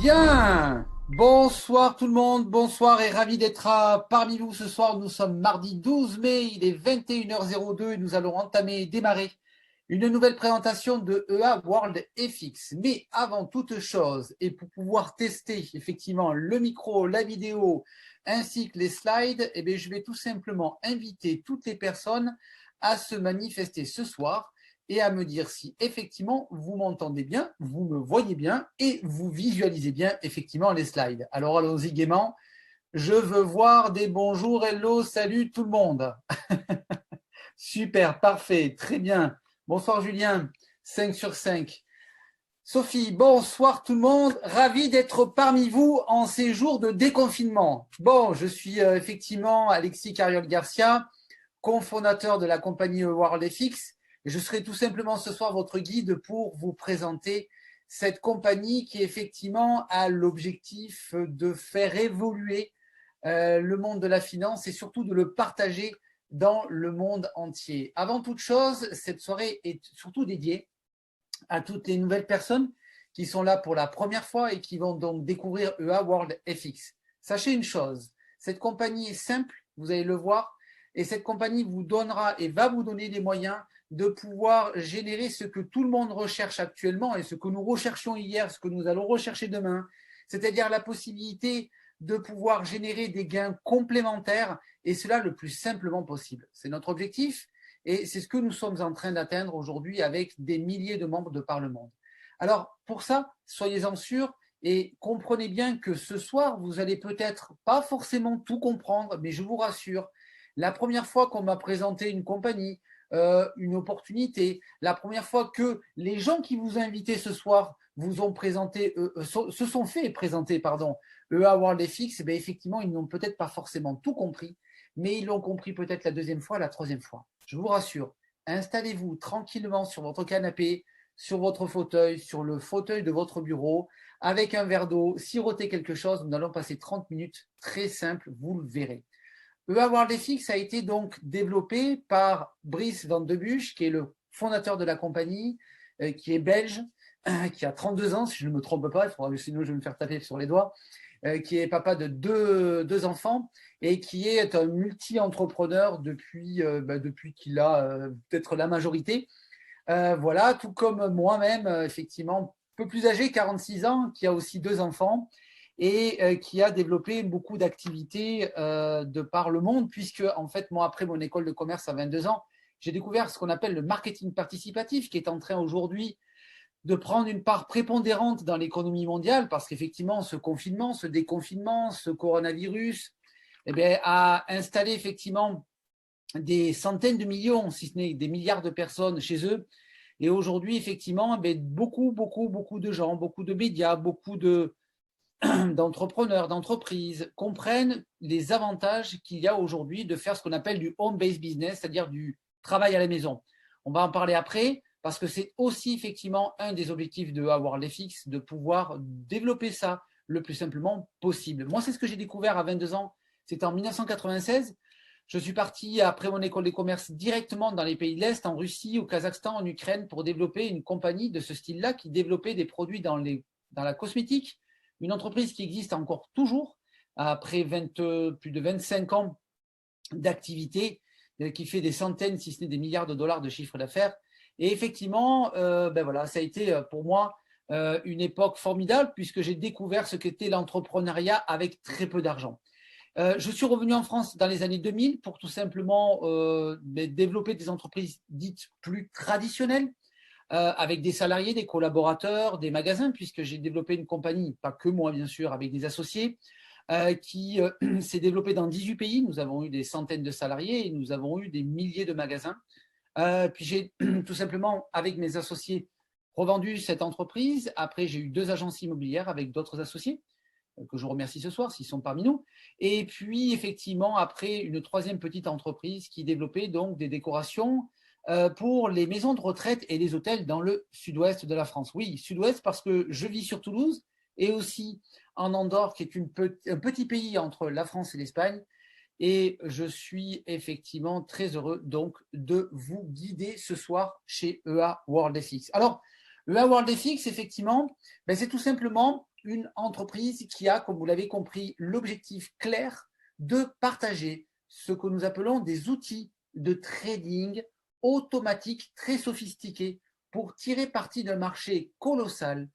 Bien, bonsoir tout le monde, bonsoir et ravi d'être parmi vous ce soir. Nous sommes mardi 12 mai, il est 21h02 et nous allons démarrer une nouvelle présentation de EA World FX. Mais avant toute chose, et pour pouvoir tester effectivement le micro, la vidéo ainsi que les slides, je vais tout simplement inviter toutes les personnes à se manifester ce soir et à me dire si effectivement vous m'entendez bien, vous me voyez bien et vous visualisez bien effectivement les slides. Alors allons-y gaiement. Je veux voir des bonjours, hello, salut tout le monde. Super, parfait, très bien. Bonsoir Julien, 5 sur 5. Sophie, bonsoir tout le monde, ravi d'être parmi vous en ces jours de déconfinement. Bon, je suis effectivement Alexis Cariol-Garcia, cofondateur de la compagnie WorldFX. Je serai tout simplement ce soir votre guide pour vous présenter cette compagnie qui effectivement a l'objectif de faire évoluer le monde de la finance et surtout de le partager dans le monde entier. Avant toute chose, cette soirée est surtout dédiée à toutes les nouvelles personnes qui sont là pour la première fois et qui vont donc découvrir EA World FX. Sachez une chose, cette compagnie est simple, vous allez le voir, et cette compagnie vous donnera et va vous donner les moyens de pouvoir générer ce que tout le monde recherche actuellement et ce que nous recherchions hier, ce que nous allons rechercher demain, c'est-à-dire la possibilité de pouvoir générer des gains complémentaires et cela le plus simplement possible. C'est notre objectif et c'est ce que nous sommes en train d'atteindre aujourd'hui avec des milliers de membres de par le monde. Alors pour ça, soyez-en sûrs et comprenez bien que ce soir, vous allez peut-être pas forcément tout comprendre, mais je vous rassure, la première fois qu'on m'a présenté une compagnie, une opportunité, la première fois que les gens qui vous ont invité ce soir vous ont présenté, se sont fait présenter, pardon, EA World FX, effectivement, ils n'ont peut-être pas forcément tout compris, mais ils l'ont compris peut-être la deuxième fois, la troisième fois. Je vous rassure, installez-vous tranquillement sur votre canapé, sur votre fauteuil, sur le fauteuil de votre bureau, avec un verre d'eau, sirotez quelque chose. Nous allons passer 30 minutes très simples, vous le verrez. EA World FX a été donc développé par Brice Van de Buch, qui est le fondateur de la compagnie, qui est belge, qui a 32 ans, si je ne me trompe pas, sinon je vais me faire taper sur les doigts, qui est papa de deux enfants et qui est un multi-entrepreneur depuis qu'il a peut-être la majorité. Voilà, tout comme moi-même, effectivement, un peu plus âgé, 46 ans, qui a aussi deux enfants et qui a développé beaucoup d'activités de par le monde, puisque, en fait, moi, après mon école de commerce à 22 ans, j'ai découvert ce qu'on appelle le marketing participatif, qui est en train aujourd'hui de prendre une part prépondérante dans l'économie mondiale, parce qu'effectivement, ce confinement, ce déconfinement, ce coronavirus, a installé effectivement des centaines de millions, si ce n'est des milliards de personnes chez eux. Et aujourd'hui, effectivement, beaucoup de gens, beaucoup de médias, d'entrepreneurs, d'entreprises comprennent les avantages qu'il y a aujourd'hui de faire ce qu'on appelle du home-based business, c'est-à-dire du travail à la maison. On va en parler après parce que c'est aussi effectivement un des objectifs de avoir les fixes, de pouvoir développer ça le plus simplement possible. Moi, c'est ce que j'ai découvert à 22 ans. C'était en 1996. Je suis parti après mon école de commerce directement dans les pays de l'Est, en Russie, au Kazakhstan, en Ukraine, pour développer une compagnie de ce style-là qui développait des produits dans la cosmétique, une entreprise qui existe encore toujours après plus de 25 ans d'activité, qui fait des centaines, si ce n'est des milliards de dollars de chiffre d'affaires. Et effectivement, voilà, ça a été pour moi une époque formidable puisque j'ai découvert ce qu'était l'entrepreneuriat avec très peu d'argent. Je suis revenu en France dans les années 2000 pour tout simplement développer des entreprises dites plus traditionnelles, avec des salariés, des collaborateurs, des magasins, puisque j'ai développé une compagnie, pas que moi bien sûr, avec des associés, qui s'est développée dans 18 pays. Nous avons eu des centaines de salariés et nous avons eu des milliers de magasins. Puis j'ai tout simplement, avec mes associés, revendu cette entreprise. Après, j'ai eu deux agences immobilières avec d'autres associés que je remercie ce soir s'ils sont parmi nous. Et puis, effectivement, après, une troisième petite entreprise qui développait donc des décorations pour les maisons de retraite et les hôtels dans le sud-ouest de la France. Oui, sud-ouest parce que je vis sur Toulouse et aussi en Andorre, qui est un petit pays entre la France et l'Espagne. Et je suis effectivement très heureux donc de vous guider ce soir chez EA World FX. Alors, EA World FX, effectivement, c'est tout simplement une entreprise qui a, comme vous l'avez compris, l'objectif clair de partager ce que nous appelons des outils de trading automatique très sophistiqués pour tirer parti d'un marché colossal,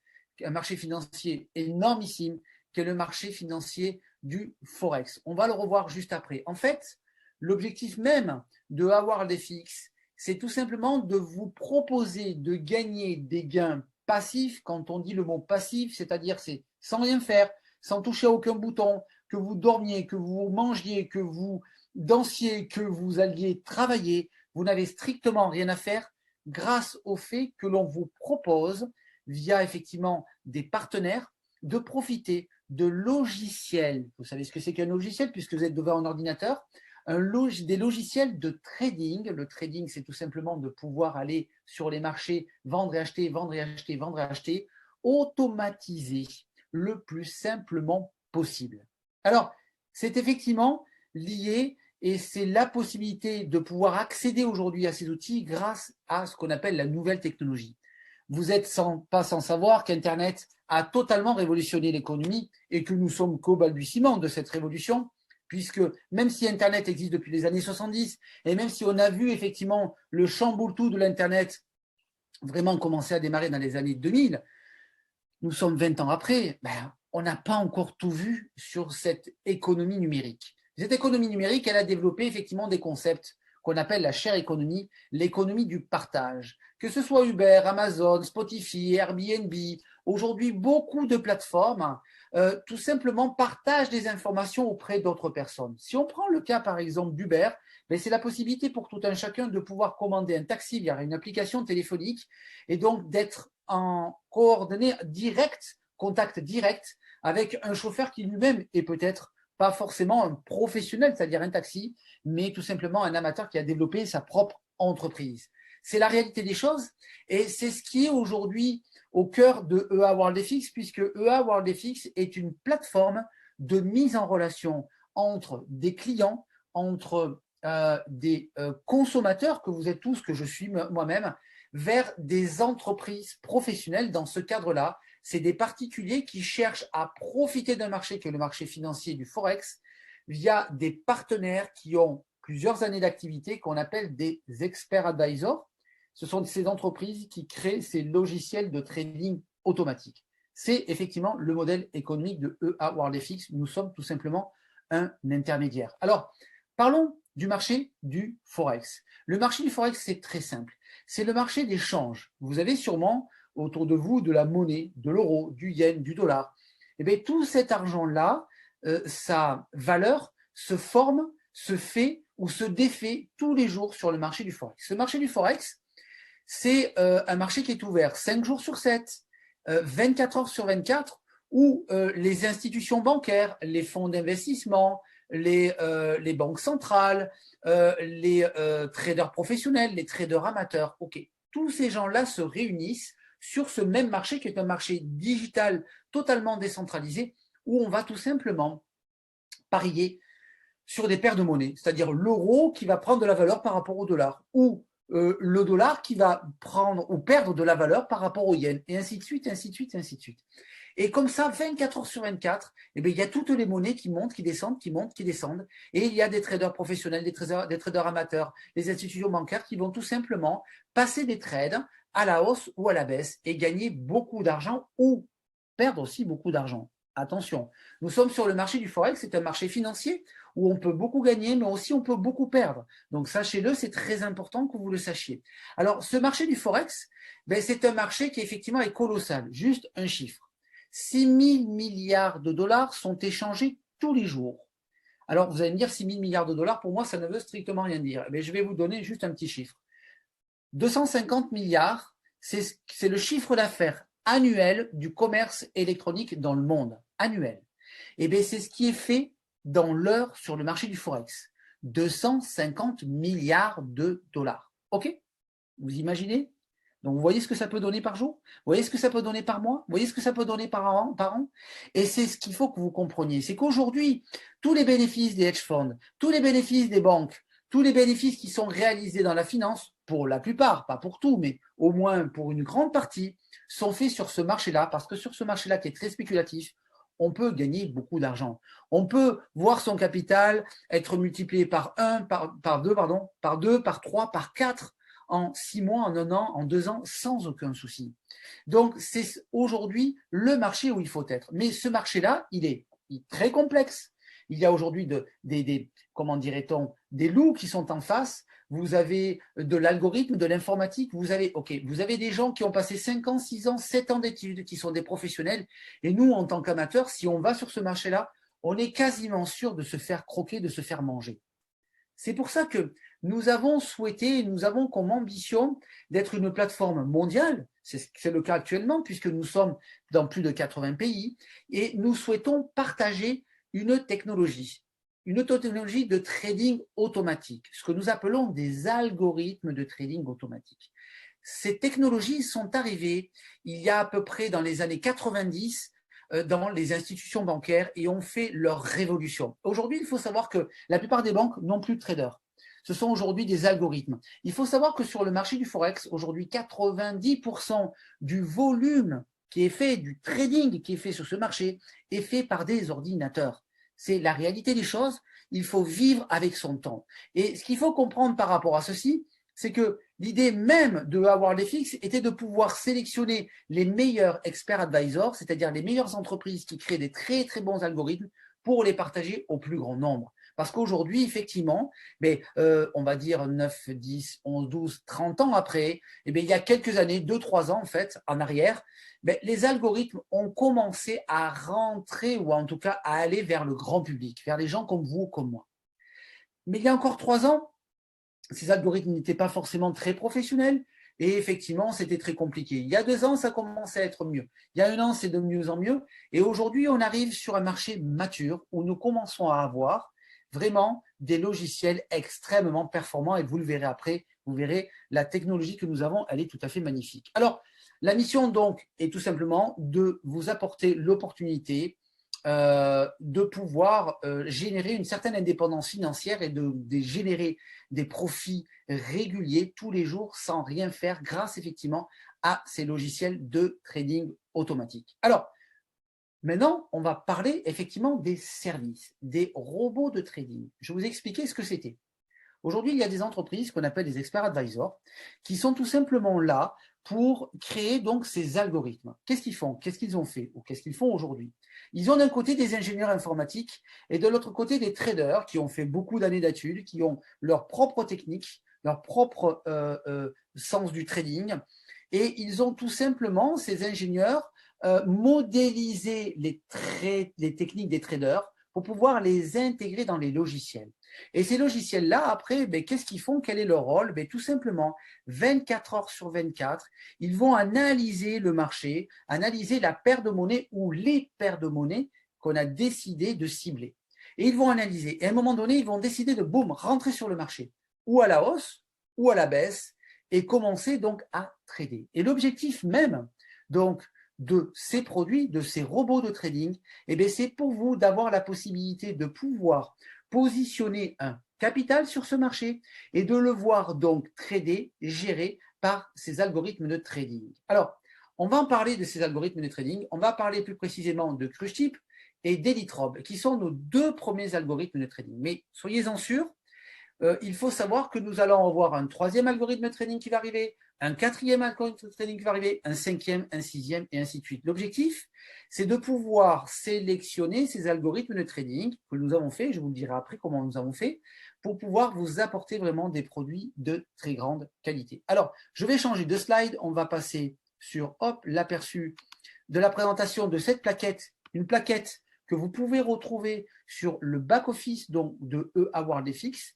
un marché financier énormissime, qui est le marché financier du Forex. On va le revoir juste après. En fait, l'objectif même de World FX, c'est tout simplement de vous proposer de gagner des gains passifs. Quand on dit le mot passif, c'est-à-dire c'est sans rien faire, sans toucher à aucun bouton, que vous dormiez, que vous mangiez, que vous dansiez, que vous alliez travailler, vous n'avez strictement rien à faire grâce au fait que l'on vous propose, via effectivement des partenaires, de profiter de logiciels. Vous savez ce que c'est qu'un logiciel puisque vous êtes devant un ordinateur. Des logiciels de trading. Le trading, c'est tout simplement de pouvoir aller sur les marchés, vendre et acheter, vendre et acheter, vendre et acheter, automatisé le plus simplement possible. Alors, c'est effectivement lié et c'est la possibilité de pouvoir accéder aujourd'hui à ces outils grâce à ce qu'on appelle la nouvelle technologie. Vous n'êtes pas sans savoir qu'Internet a totalement révolutionné l'économie et que nous sommes qu'au balbutiement de cette révolution, puisque même si Internet existe depuis les années 70, et même si on a vu effectivement le chamboule-tout de l'Internet vraiment commencer à démarrer dans les années 2000, nous sommes 20 ans après, on n'a pas encore tout vu sur cette économie numérique. Cette économie numérique, elle a développé effectivement des concepts qu'on appelle la share economy, l'économie du partage. Que ce soit Uber, Amazon, Spotify, Airbnb, aujourd'hui beaucoup de plateformes tout simplement partagent des informations auprès d'autres personnes. Si on prend le cas par exemple d'Uber, c'est la possibilité pour tout un chacun de pouvoir commander un taxi via une application téléphonique et donc d'être en coordonnée direct, contact direct avec un chauffeur qui lui-même est peut-être pas forcément un professionnel, c'est-à-dire un taxi, mais tout simplement un amateur qui a développé sa propre entreprise. C'est la réalité des choses et c'est ce qui est aujourd'hui au cœur de EA World FX, puisque EA World FX est une plateforme de mise en relation entre des clients, entre des consommateurs, que vous êtes tous, que je suis moi-même, vers des entreprises professionnelles. Dans ce cadre-là, c'est des particuliers qui cherchent à profiter d'un marché qui est le marché financier du Forex via des partenaires qui ont plusieurs années d'activité qu'on appelle des experts advisors. Ce sont ces entreprises qui créent ces logiciels de trading automatique. C'est effectivement le modèle économique de EA World FX. Nous sommes tout simplement un intermédiaire. Alors, parlons du marché du Forex. Le marché du Forex, c'est très simple. C'est le marché des changes. Vous avez sûrement autour de vous de la monnaie, de l'euro, du yen, du dollar. Et bien, tout cet argent-là, sa valeur se forme, se fait ou se défait tous les jours sur le marché du Forex. Ce marché du Forex, c'est un marché qui est ouvert 5 jours sur 7, 24 heures sur 24, où les institutions bancaires, les fonds d'investissement, les banques centrales, les traders professionnels, les traders amateurs, tous ces gens-là se réunissent sur ce même marché qui est un marché digital totalement décentralisé où on va tout simplement parier sur des paires de monnaie, c'est-à-dire l'euro qui va prendre de la valeur par rapport au dollar ou le dollar qui va prendre ou perdre de la valeur par rapport au yen et ainsi de suite, ainsi de suite, ainsi de suite. Et comme ça, 24 heures sur 24, il y a toutes les monnaies qui montent, qui descendent, qui montent, qui descendent. Et il y a des traders professionnels, des traders amateurs, des institutions bancaires qui vont tout simplement passer des trades à la hausse ou à la baisse et gagner beaucoup d'argent ou perdre aussi beaucoup d'argent. Attention, nous sommes sur le marché du Forex, c'est un marché financier où on peut beaucoup gagner, mais aussi on peut beaucoup perdre. Donc sachez-le, c'est très important que vous le sachiez. Alors ce marché du Forex, c'est un marché qui effectivement est colossal. Juste un chiffre. 6 000 milliards de dollars sont échangés tous les jours. Alors, vous allez me dire 6 000 milliards de dollars, pour moi, ça ne veut strictement rien dire. Mais je vais vous donner juste un petit chiffre. 250 milliards, c'est le chiffre d'affaires annuel du commerce électronique dans le monde. Annuel. Et bien, c'est ce qui est fait dans l'heure sur le marché du Forex. 250 milliards de dollars. OK? Vous imaginez? Donc, vous voyez ce que ça peut donner par jour? Vous voyez ce que ça peut donner par mois? Vous voyez ce que ça peut donner par an? Et c'est ce qu'il faut que vous compreniez. C'est qu'aujourd'hui, tous les bénéfices des hedge funds, tous les bénéfices des banques, tous les bénéfices qui sont réalisés dans la finance pour la plupart, pas pour tout, mais au moins pour une grande partie, sont faits sur ce marché-là, parce que sur ce marché-là qui est très spéculatif, on peut gagner beaucoup d'argent. On peut voir son capital être multiplié par 1, par 2, par 2, par 3, par 4 en 6 mois, en 1 an, en 2 ans, sans aucun souci. Donc, c'est aujourd'hui le marché où il faut être. Mais ce marché-là, il est très complexe. Il y a aujourd'hui comment dirait-on, des loups qui sont en face. Vous avez de l'algorithme, de l'informatique. Vous avez des gens qui ont passé 5 ans, 6 ans, 7 ans d'études, qui sont des professionnels. Et nous, en tant qu'amateurs, si on va sur ce marché-là, on est quasiment sûr de se faire croquer, de se faire manger. C'est pour ça que nous avons souhaité, nous avons comme ambition d'être une plateforme mondiale. C'est le cas actuellement puisque nous sommes dans plus de 80 pays et nous souhaitons partager une technologie de trading automatique, ce que nous appelons des algorithmes de trading automatique. Ces technologies sont arrivées il y a à peu près dans les années 90 dans les institutions bancaires et ont fait leur révolution. Aujourd'hui, il faut savoir que la plupart des banques n'ont plus de traders. Ce sont aujourd'hui des algorithmes. Il faut savoir que sur le marché du Forex, aujourd'hui, 90% du volume qui est fait, du trading qui est fait sur ce marché, est fait par des ordinateurs. C'est la réalité des choses. Il faut vivre avec son temps. Et ce qu'il faut comprendre par rapport à ceci, c'est que l'idée même de HowardFX était de pouvoir sélectionner les meilleurs experts advisors, c'est-à-dire les meilleures entreprises qui créent des très très bons algorithmes pour les partager au plus grand nombre. Parce qu'aujourd'hui, effectivement, on va dire 9, 10, 11, 12, 30 ans après, il y a quelques années, 2, 3 ans en fait, en arrière, les algorithmes ont commencé à rentrer ou en tout cas à aller vers le grand public, vers les gens comme vous, comme moi. Mais il y a encore 3 ans, ces algorithmes n'étaient pas forcément très professionnels et effectivement, c'était très compliqué. Il y a 2 ans, ça commençait à être mieux. Il y a 1 an, c'est de mieux en mieux. Et aujourd'hui, on arrive sur un marché mature où nous commençons à avoir vraiment des logiciels extrêmement performants et vous le verrez après, vous verrez la technologie que nous avons, elle est tout à fait magnifique. Alors, la mission donc est tout simplement de vous apporter l'opportunité de pouvoir générer une certaine indépendance financière et de générer des profits réguliers tous les jours sans rien faire grâce effectivement à ces logiciels de trading automatique. Alors, maintenant, on va parler effectivement des services, des robots de trading. Je vais vous expliquer ce que c'était. Aujourd'hui, il y a des entreprises qu'on appelle des experts advisors qui sont tout simplement là pour créer donc ces algorithmes. Qu'est-ce qu'ils font? Qu'est-ce qu'ils ont fait? Ou qu'est-ce qu'ils font aujourd'hui? Ils ont d'un côté des ingénieurs informatiques et de l'autre côté des traders qui ont fait beaucoup d'années d'études, qui ont leur propre technique, leur propre sens du trading. Et ils ont tout simplement, ces ingénieurs, modélisé les techniques des traders pour pouvoir les intégrer dans les logiciels. Et ces logiciels-là, après, qu'est-ce qu'ils font? Quel est leur rôle? Tout simplement, 24 heures sur 24, ils vont analyser le marché, analyser la paire de monnaie ou les paires de monnaie qu'on a décidé de cibler. Et ils vont analyser. Et à un moment donné, ils vont décider de, boum, rentrer sur le marché, ou à la hausse, ou à la baisse, et commencer donc à trader. Et l'objectif même, donc, de ces produits, de ces robots de trading, c'est pour vous d'avoir la possibilité de pouvoir positionner un capital sur ce marché et de le voir donc trader, géré par ces algorithmes de trading. Alors, on va en parler de ces algorithmes de trading, on va parler plus précisément de Crushtip et d'Elitrob, qui sont nos 2 premiers algorithmes de trading. Mais soyez-en sûrs, il faut savoir que nous allons avoir un 3e algorithme de trading qui va arriver, un 4e algorithme de trading qui va arriver, un 5e, un 6e et ainsi de suite. L'objectif, c'est de pouvoir sélectionner ces algorithmes de trading que nous avons fait, je vous le dirai après comment nous avons fait, pour pouvoir vous apporter vraiment des produits de très grande qualité. Alors, je vais changer de slide, on va passer sur l'aperçu de la présentation de cette plaquette, une plaquette que vous pouvez retrouver sur le back-office de HowardFX.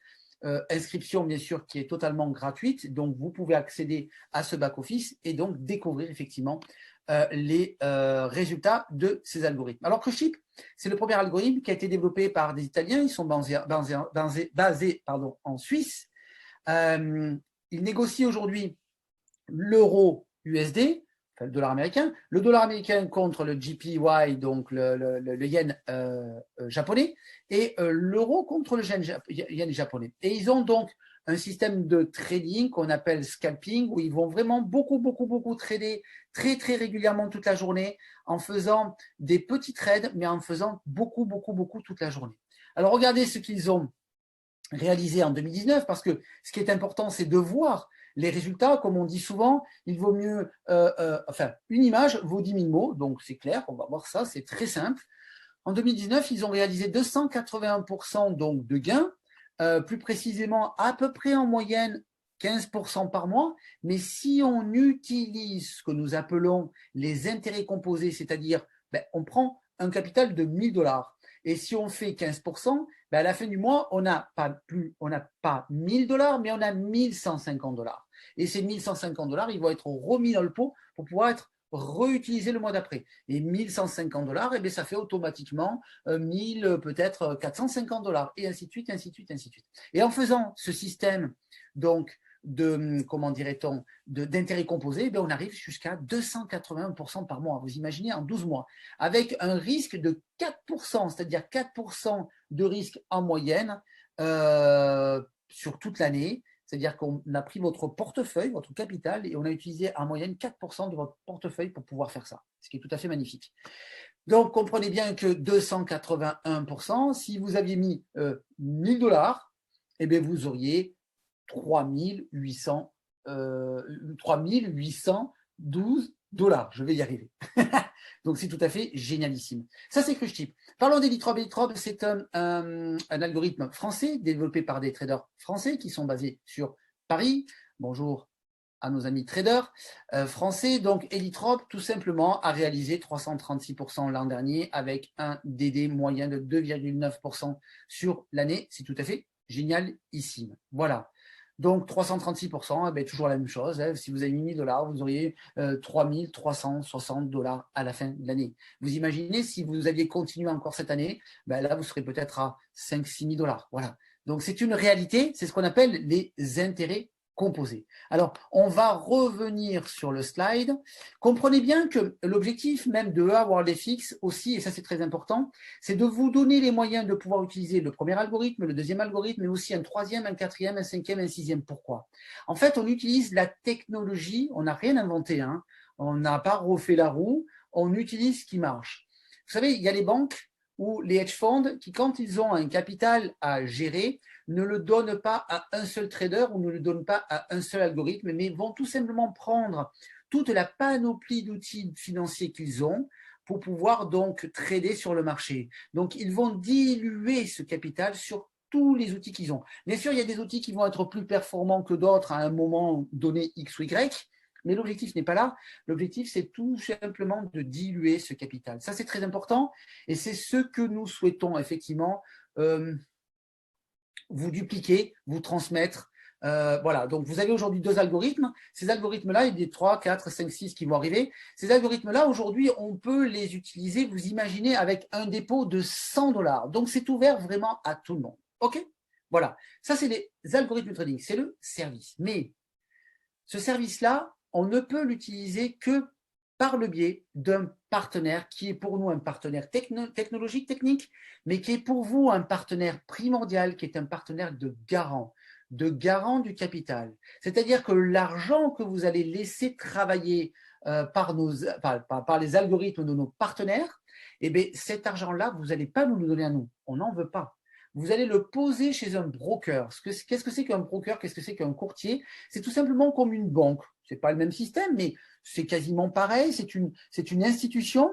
Inscription bien sûr qui est totalement gratuite, donc vous pouvez accéder à ce back-office et donc découvrir effectivement les résultats de ces algorithmes. Alors Crushtip, c'est le premier algorithme qui a été développé par des Italiens, ils sont basés en Suisse. Ils négocient aujourd'hui l'euro USD, enfin le dollar américain contre le JPY, donc le yen japonais, et l'euro contre le yen japonais. Et ils ont donc un système de trading qu'on appelle scalping, où ils vont vraiment beaucoup trader très régulièrement toute la journée, en faisant des petits trades, mais en faisant beaucoup toute la journée. Alors, regardez ce qu'ils ont réalisé en 2019, parce que ce qui est important, c'est de voir les résultats. Comme on dit souvent, il vaut mieux, une image vaut 10 000 mots, donc c'est clair, on va voir ça, c'est très simple. En 2019, ils ont réalisé 281% donc de gains, plus précisément à peu près en moyenne 15% par mois, mais si on utilise ce que nous appelons les intérêts composés, c'est-à-dire on prend un capital de 1 000 $, et si on fait 15%, à la fin du mois, on n'a pas 1 000 $, mais on a 1 150 $. Et ces 1 150 $, ils vont être remis dans le pot pour pouvoir être réutilisés le mois d'après. Et 1 150 $, ça fait automatiquement 1000, peut-être 450 $, et ainsi de suite, ainsi de suite, ainsi de suite. Et en faisant ce système donc comment dirait-on, d'intérêts composés, on arrive jusqu'à 281% par mois. Vous imaginez, en 12 mois, avec un risque de 4%, c'est-à-dire 4% de risque en moyenne sur toute l'année. C'est-à-dire qu'on a pris votre portefeuille, votre capital, et on a utilisé en moyenne 4% de votre portefeuille pour pouvoir faire ça, ce qui est tout à fait magnifique. Donc, comprenez bien que 281%, si vous aviez mis 1 000 $, vous auriez 3812 $. Je vais y arriver. Donc, c'est tout à fait génialissime. Ça, c'est CrushTip. Parlons d'Elitrob. Elitrob, c'est un algorithme français développé par des traders français qui sont basés sur Paris. Bonjour à nos amis traders français. Donc, Elitrob, tout simplement, a réalisé 336% l'an dernier avec un DD moyen de 2,9% sur l'année. C'est tout à fait génialissime. Voilà. Donc 336%, toujours la même chose. Si vous avez mis 1 000 $, vous auriez 3 360 $ à la fin de l'année. Vous imaginez si vous aviez continué encore cette année, là vous serez peut-être à 5 000 – 6 000 $. Voilà. Donc c'est une réalité, c'est ce qu'on appelle les intérêts composés. Alors, on va revenir sur le slide. Comprenez bien que l'objectif même de avoir les fixes aussi, et ça c'est très important, c'est de vous donner les moyens de pouvoir utiliser le premier algorithme, le deuxième algorithme, mais aussi un troisième, un quatrième, un cinquième, un sixième. Pourquoi? En fait, on utilise la technologie, on n'a rien inventé, on n'a pas refait la roue, on utilise ce qui marche. Vous savez, il y a les banques ou les hedge funds qui, quand ils ont un capital à gérer, ne le donnent pas à un seul trader ou ne le donnent pas à un seul algorithme, mais vont tout simplement prendre toute la panoplie d'outils financiers qu'ils ont pour pouvoir donc trader sur le marché. Donc, ils vont diluer ce capital sur tous les outils qu'ils ont. Bien sûr, il y a des outils qui vont être plus performants que d'autres à un moment donné X ou Y, mais l'objectif n'est pas là. L'objectif, c'est tout simplement de diluer ce capital. Ça, c'est très important et c'est ce que nous souhaitons effectivement vous dupliquer, vous transmettre. Voilà, donc vous avez aujourd'hui 2 algorithmes. Ces algorithmes-là, il y a des 3, 4, 5, 6 qui vont arriver. Ces algorithmes-là, aujourd'hui, on peut les utiliser, vous imaginez, avec un dépôt de 100 $. Donc, c'est ouvert vraiment à tout le monde. OK? Voilà, ça, c'est les algorithmes de trading, c'est le service. Mais ce service-là, on ne peut l'utiliser que par le biais d'un partenaire qui est pour nous un partenaire technologique, technique, mais qui est pour vous un partenaire primordial, qui est un partenaire de garant du capital. C'est-à-dire que l'argent que vous allez laisser travailler par les algorithmes de nos partenaires, cet argent-là, vous n'allez pas nous le donner à nous. On n'en veut pas. Vous allez le poser chez un broker. Qu'est-ce que c'est qu'un broker? Qu'est-ce que c'est qu'un courtier? C'est tout simplement comme une banque. Ce n'est pas le même système, mais c'est quasiment pareil. C'est une institution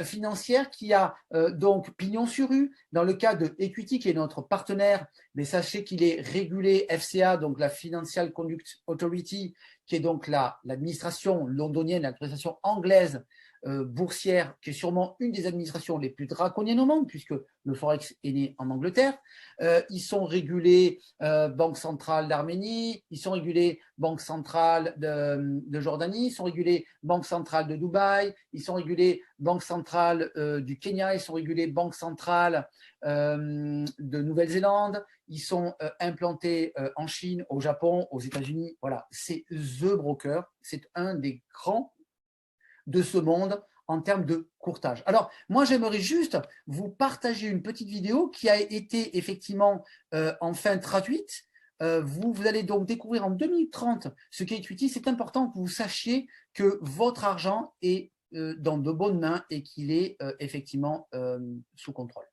financière qui a donc pignon sur rue. Dans le cas de Equity, qui est notre partenaire, mais sachez qu'il est régulé FCA, donc la Financial Conduct Authority, qui est donc l'administration londonienne, l'administration anglaise boursière, qui est sûrement une des administrations les plus draconiennes au monde, puisque le Forex est né en Angleterre. Ils sont régulés Banque centrale d'Arménie, ils sont régulés Banque centrale de Jordanie, ils sont régulés Banque centrale de Dubaï, ils sont régulés Banque centrale du Kenya, ils sont régulés Banque centrale de Nouvelle-Zélande, ils sont implantés en Chine, au Japon, aux États-Unis. Voilà, c'est The Broker, c'est un des grands de ce monde en termes de courtage. Alors, moi, j'aimerais juste vous partager une petite vidéo qui a été effectivement enfin traduite vous allez donc découvrir en 2 minutes 30 ce qu'est Equity. C'est important que vous sachiez que votre argent est dans de bonnes mains et qu'il est effectivement sous contrôle.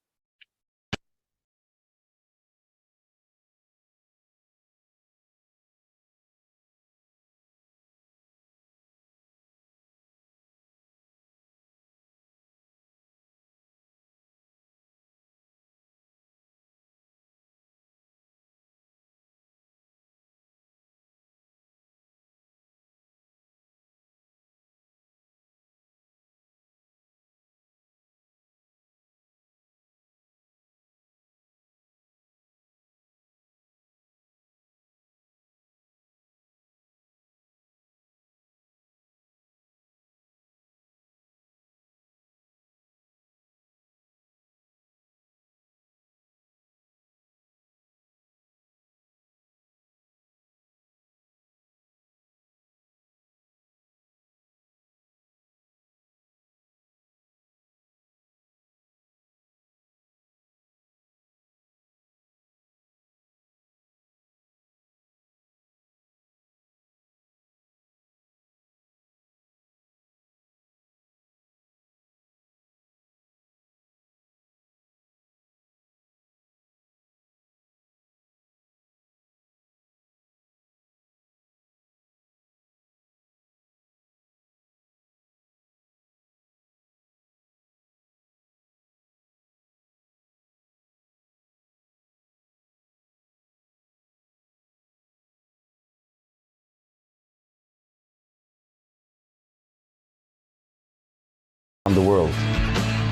On the world.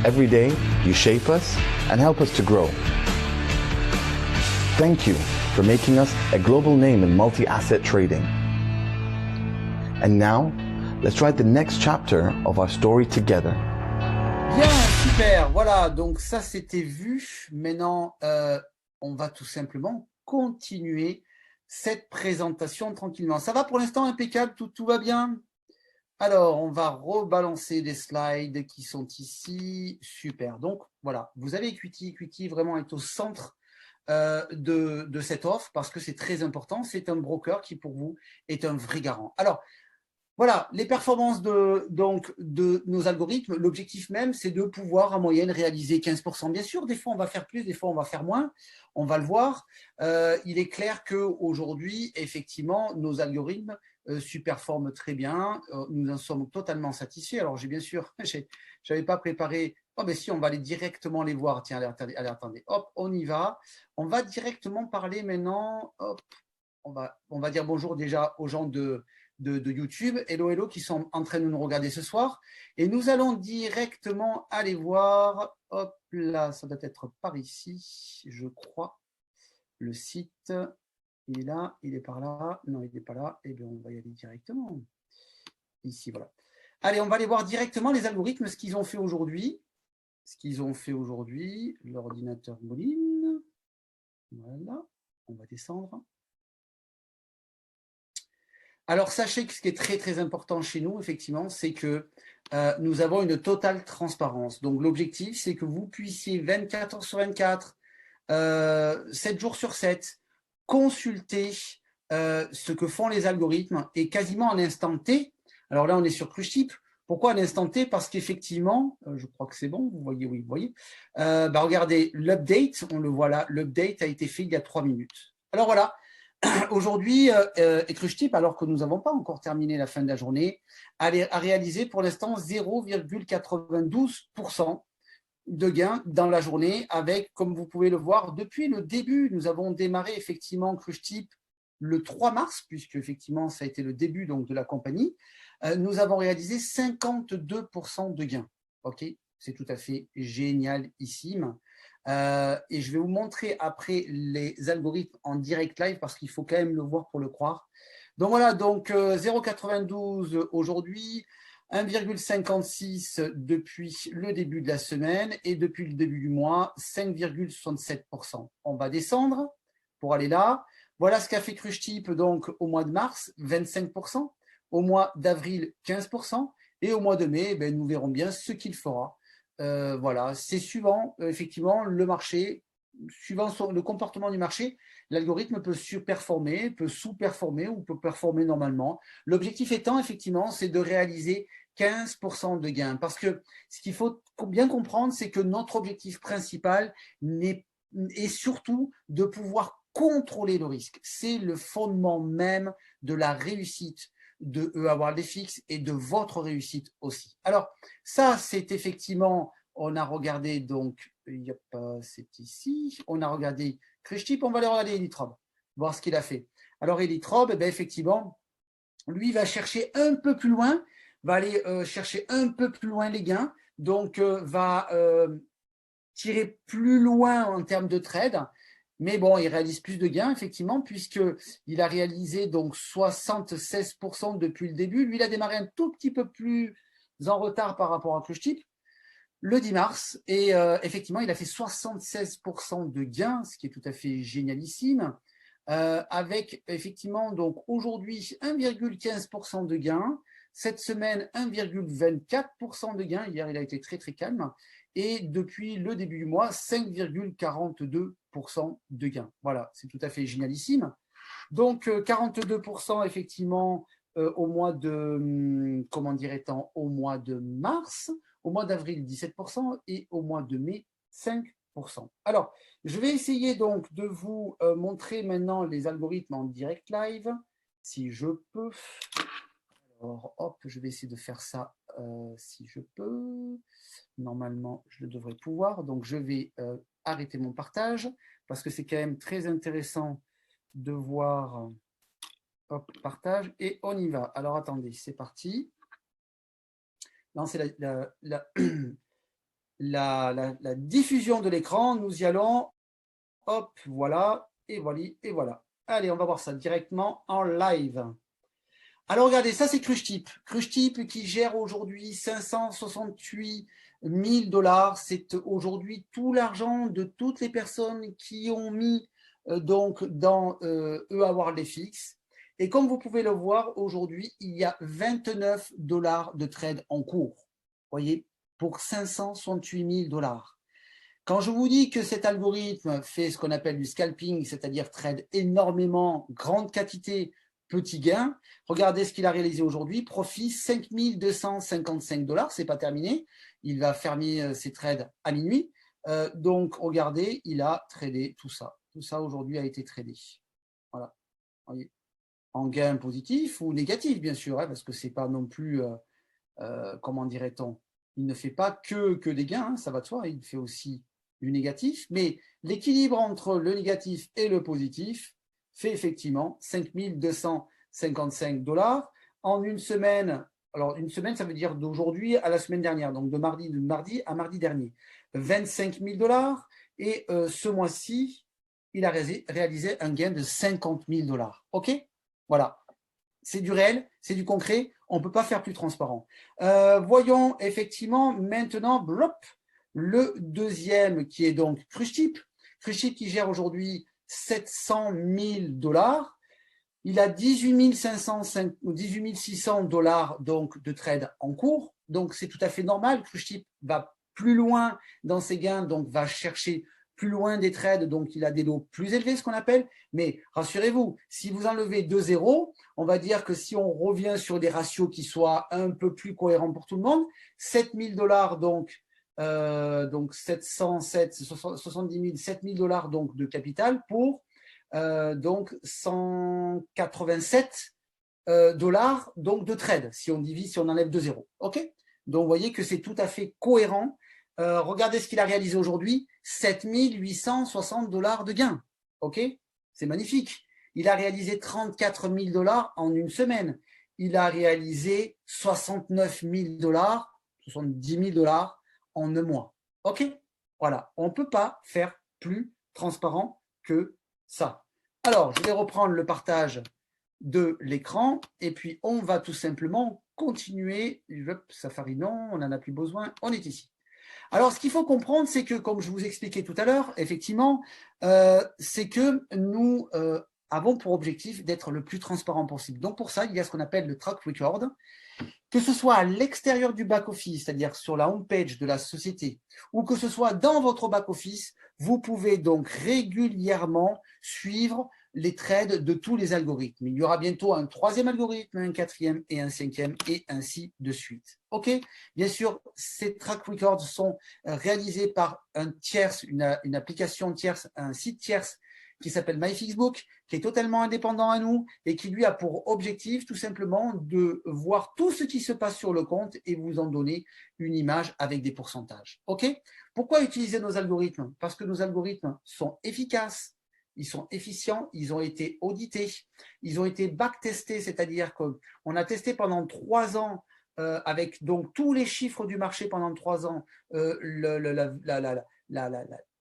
Every day, you shape us and help us to grow. Thank you for making us a global name in multi-asset trading. And now, let's write the next chapter of our story together. Bien, super. Voilà, donc ça c'était vu. Maintenant, on va tout simplement continuer cette présentation tranquillement. Ça va pour l'instant, impeccable, tout va bien? Alors, on va rebalancer les slides qui sont ici. Super. Donc, voilà, vous avez Equity. Equity vraiment est au centre de cette offre parce que c'est très important. C'est un broker qui, pour vous, est un vrai garant. Alors, voilà, les performances de nos algorithmes, l'objectif même, c'est de pouvoir en moyenne réaliser 15%. Bien sûr, des fois, on va faire plus, des fois, on va faire moins. On va le voir. Il est clair qu'aujourd'hui, effectivement, nos algorithmes performent très bien. Nous en sommes totalement satisfaits. Alors, j'ai bien sûr, je n'avais pas préparé. Oh, mais si, on va aller directement les voir. Tiens, allez, attendez. Hop, on y va. On va directement parler maintenant. Hop, on va dire bonjour déjà aux gens de YouTube, hello, qui sont en train de nous regarder ce soir. Et nous allons directement aller voir, hop là, ça doit être par ici, je crois, le site. Il est là, il est par là, non, il n'est pas là, et bien on va y aller directement. Ici, voilà. Allez, on va aller voir directement les algorithmes, ce qu'ils ont fait aujourd'hui. L'ordinateur mouline. Voilà, on va descendre. Alors, sachez que ce qui est très, très important chez nous, effectivement, c'est que nous avons une totale transparence. Donc, l'objectif, c'est que vous puissiez 24 heures sur 24, 7 jours sur 7, consulter ce que font les algorithmes et quasiment en instant T. Alors là, on est sur Crushtype. Pourquoi en instant T? Parce qu'effectivement, je crois que c'est bon, vous voyez, oui, vous voyez. Regardez, l'update, on le voit là, l'update a été fait il y a 3 minutes. Alors voilà. Aujourd'hui, Crushtype, alors que nous n'avons pas encore terminé la fin de la journée, a réalisé pour l'instant 0,92% de gains dans la journée avec, comme vous pouvez le voir, depuis le début, nous avons démarré effectivement Crushtype le 3 mars, puisque effectivement ça a été le début donc, de la compagnie. Nous avons réalisé 52% de gains. Ok, c'est tout à fait génialissime. Et je vais vous montrer après les algorithmes en direct live parce qu'il faut quand même le voir pour le croire. Donc voilà, donc 0,92 aujourd'hui, 1,56 depuis le début de la semaine et depuis le début du mois, 5,67%. On va descendre pour aller là. Voilà ce qu'a fait Crushtype donc au mois de mars, 25%, au mois d'avril, 15%, et au mois de mai, nous verrons bien ce qu'il fera. Voilà, c'est suivant effectivement le marché. suivant le comportement du marché, l'algorithme peut surperformer, peut sous-performer ou peut performer normalement. L'objectif étant, effectivement, c'est de réaliser 15% de gains. Parce que ce qu'il faut bien comprendre, c'est que notre objectif principal est surtout de pouvoir contrôler le risque. C'est le fondement même de la réussite de EA-World-FX et de votre réussite aussi. Alors, ça, c'est effectivement, on a regardé donc, il n'y a pas, c'est ici, on a regardé Crushtip, on va aller regarder Elitrob, voir ce qu'il a fait. Alors, Elitrob, eh bien, effectivement, lui va chercher un peu plus loin, va aller chercher un peu plus loin les gains, donc va tirer plus loin en termes de trade. Mais bon, il réalise plus de gains, effectivement, puisqu'il a réalisé donc 76% depuis le début. Lui, il a démarré un tout petit peu plus en retard par rapport à Crushtip le 10 mars. Et effectivement, il a fait 76% de gains, ce qui est tout à fait génialissime. Avec effectivement, donc aujourd'hui, 1,15% de gains. Cette semaine, 1,24% de gains. Hier, il a été très, très calme. Et depuis le début du mois, 5,42% de gains. Voilà, c'est tout à fait génialissime. Donc, 42% effectivement au mois de, comment dirait-on, au mois de mars, au mois d'avril, 17% et au mois de mai, 5%. Alors, je vais essayer donc de vous montrer maintenant les algorithmes en direct live, si je peux. Alors, hop, je vais essayer de faire ça si je peux. Normalement, je devrais pouvoir. Donc, je vais arrêter mon partage parce que c'est quand même très intéressant de voir. Hop, partage et on y va. Alors, attendez, c'est parti. Lancer la diffusion de l'écran. Nous y allons. Hop, voilà. Et voilà, et voilà. Allez, on va voir ça directement en live. Alors, regardez, ça, c'est Crushtip. Crushtip qui gère aujourd'hui 568 000 $. C'est aujourd'hui tout l'argent de toutes les personnes qui ont mis donc dans EA-World-FX. Et comme vous pouvez le voir, aujourd'hui, il y a 29 $ de trade en cours. Vous voyez, pour 568 000 $. Quand je vous dis que cet algorithme fait ce qu'on appelle du scalping, c'est-à-dire trade énormément, grande quantité, petit gain, regardez ce qu'il a réalisé aujourd'hui, profit 5 255 $, c'est pas terminé, il va fermer ses trades à minuit, donc regardez, il a tradé tout ça aujourd'hui a été tradé, voilà, voyez. En gain positif ou négatif bien sûr, hein, parce que c'est pas non plus, comment dirait-on, il ne fait pas que des gains, hein, ça va de soi, il fait aussi du négatif, mais l'équilibre entre le négatif et le positif fait effectivement 5 255 $ en une semaine. Alors, une semaine, ça veut dire d'aujourd'hui à la semaine dernière, donc de mardi à mardi dernier. 25 000 $. Et ce mois-ci, il a réalisé un gain de 50 000 $. OK ? Voilà. C'est du réel, c'est du concret. On ne peut pas faire plus transparent. Voyons effectivement maintenant, blop, le deuxième qui est donc Crushtip. Crushtip qui gère aujourd'hui 700 000 $. Il a 18 600 $ donc de trade en cours. Donc, c'est tout à fait normal. Crushtip va plus loin dans ses gains, donc va chercher plus loin des trades, donc il a des lots plus élevés, ce qu'on appelle. Mais rassurez-vous, si vous enlevez 2 zéros, on va dire que si on revient sur des ratios qui soient un peu plus cohérents pour tout le monde, 7 000 $, donc 70 000, 7 000 $ donc de capital pour donc 187 $ donc de trade, si on divise, si on enlève 2 zéros. OK ? Donc, vous voyez que c'est tout à fait cohérent. Regardez ce qu'il a réalisé aujourd'hui, 7 860 $ de gains. OK ? C'est magnifique. Il a réalisé 34 000 $ en une semaine. Il a réalisé 69 000 $, 70 000 $ en un mois. OK ? Voilà. On ne peut pas faire plus transparent que ça. Alors, je vais reprendre le partage de l'écran et puis on va tout simplement continuer. Safari, non, on n'en a plus besoin, on est ici. Alors, ce qu'il faut comprendre, c'est que, comme je vous expliquais tout à l'heure, effectivement, c'est que nous avons pour objectif d'être le plus transparent possible. Donc, pour ça, il y a ce qu'on appelle le track record. que ce soit à l'extérieur du back-office, c'est-à-dire sur la homepage de la société, ou que ce soit dans votre back-office, vous pouvez donc régulièrement suivre les trades de tous les algorithmes. Il y aura bientôt un troisième algorithme, un quatrième et un cinquième, et ainsi de suite. OK? Bien sûr, ces track records sont réalisés par un tierce, une application tierce, un site tierce qui s'appelle MyFixBook, qui est totalement indépendant à nous et qui lui a pour objectif tout simplement de voir tout ce qui se passe sur le compte et vous en donner une image avec des pourcentages. OK? Pourquoi utiliser nos algorithmes? Parce que nos algorithmes sont efficaces, ils sont efficients, ils ont été audités, ils ont été backtestés, c'est-à-dire qu'on a testé pendant 3 ans avec donc tous les chiffres du marché pendant 3 ans, la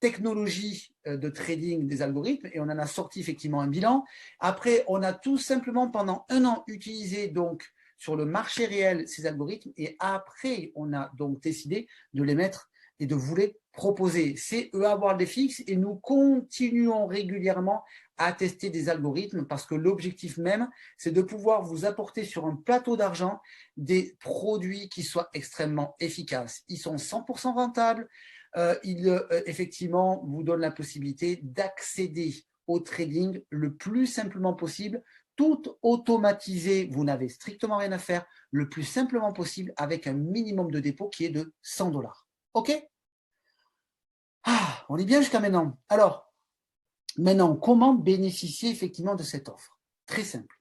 technologie de trading des algorithmes et on en a sorti effectivement un bilan. Après, on a tout simplement pendant 1 an utilisé donc sur le marché réel ces algorithmes et après, on a donc décidé de les mettre et de vous les proposer. C'est EA WorldFX et nous continuons régulièrement à tester des algorithmes parce que l'objectif même, c'est de pouvoir vous apporter sur un plateau d'argent des produits qui soient extrêmement efficaces. Ils sont 100% rentables. Ils effectivement vous donnent la possibilité d'accéder au trading le plus simplement possible, tout automatisé. Vous n'avez strictement rien à faire, le plus simplement possible avec un minimum de dépôt qui est de 100 $. OK? On est bien jusqu'à maintenant. Alors, maintenant, comment bénéficier effectivement de cette offre? Très simple.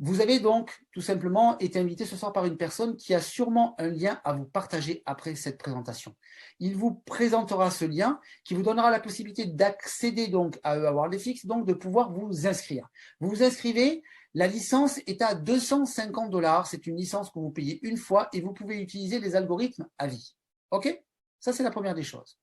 Vous avez donc tout simplement été invité ce soir par une personne qui a sûrement un lien à vous partager après cette présentation. Il vous présentera ce lien qui vous donnera la possibilité d'accéder donc à EA WorldFX, donc de pouvoir vous inscrire. Vous vous inscrivez, la licence est à 250 $. C'est une licence que vous payez une fois et vous pouvez utiliser les algorithmes à vie. OK? Ça, c'est la première des choses.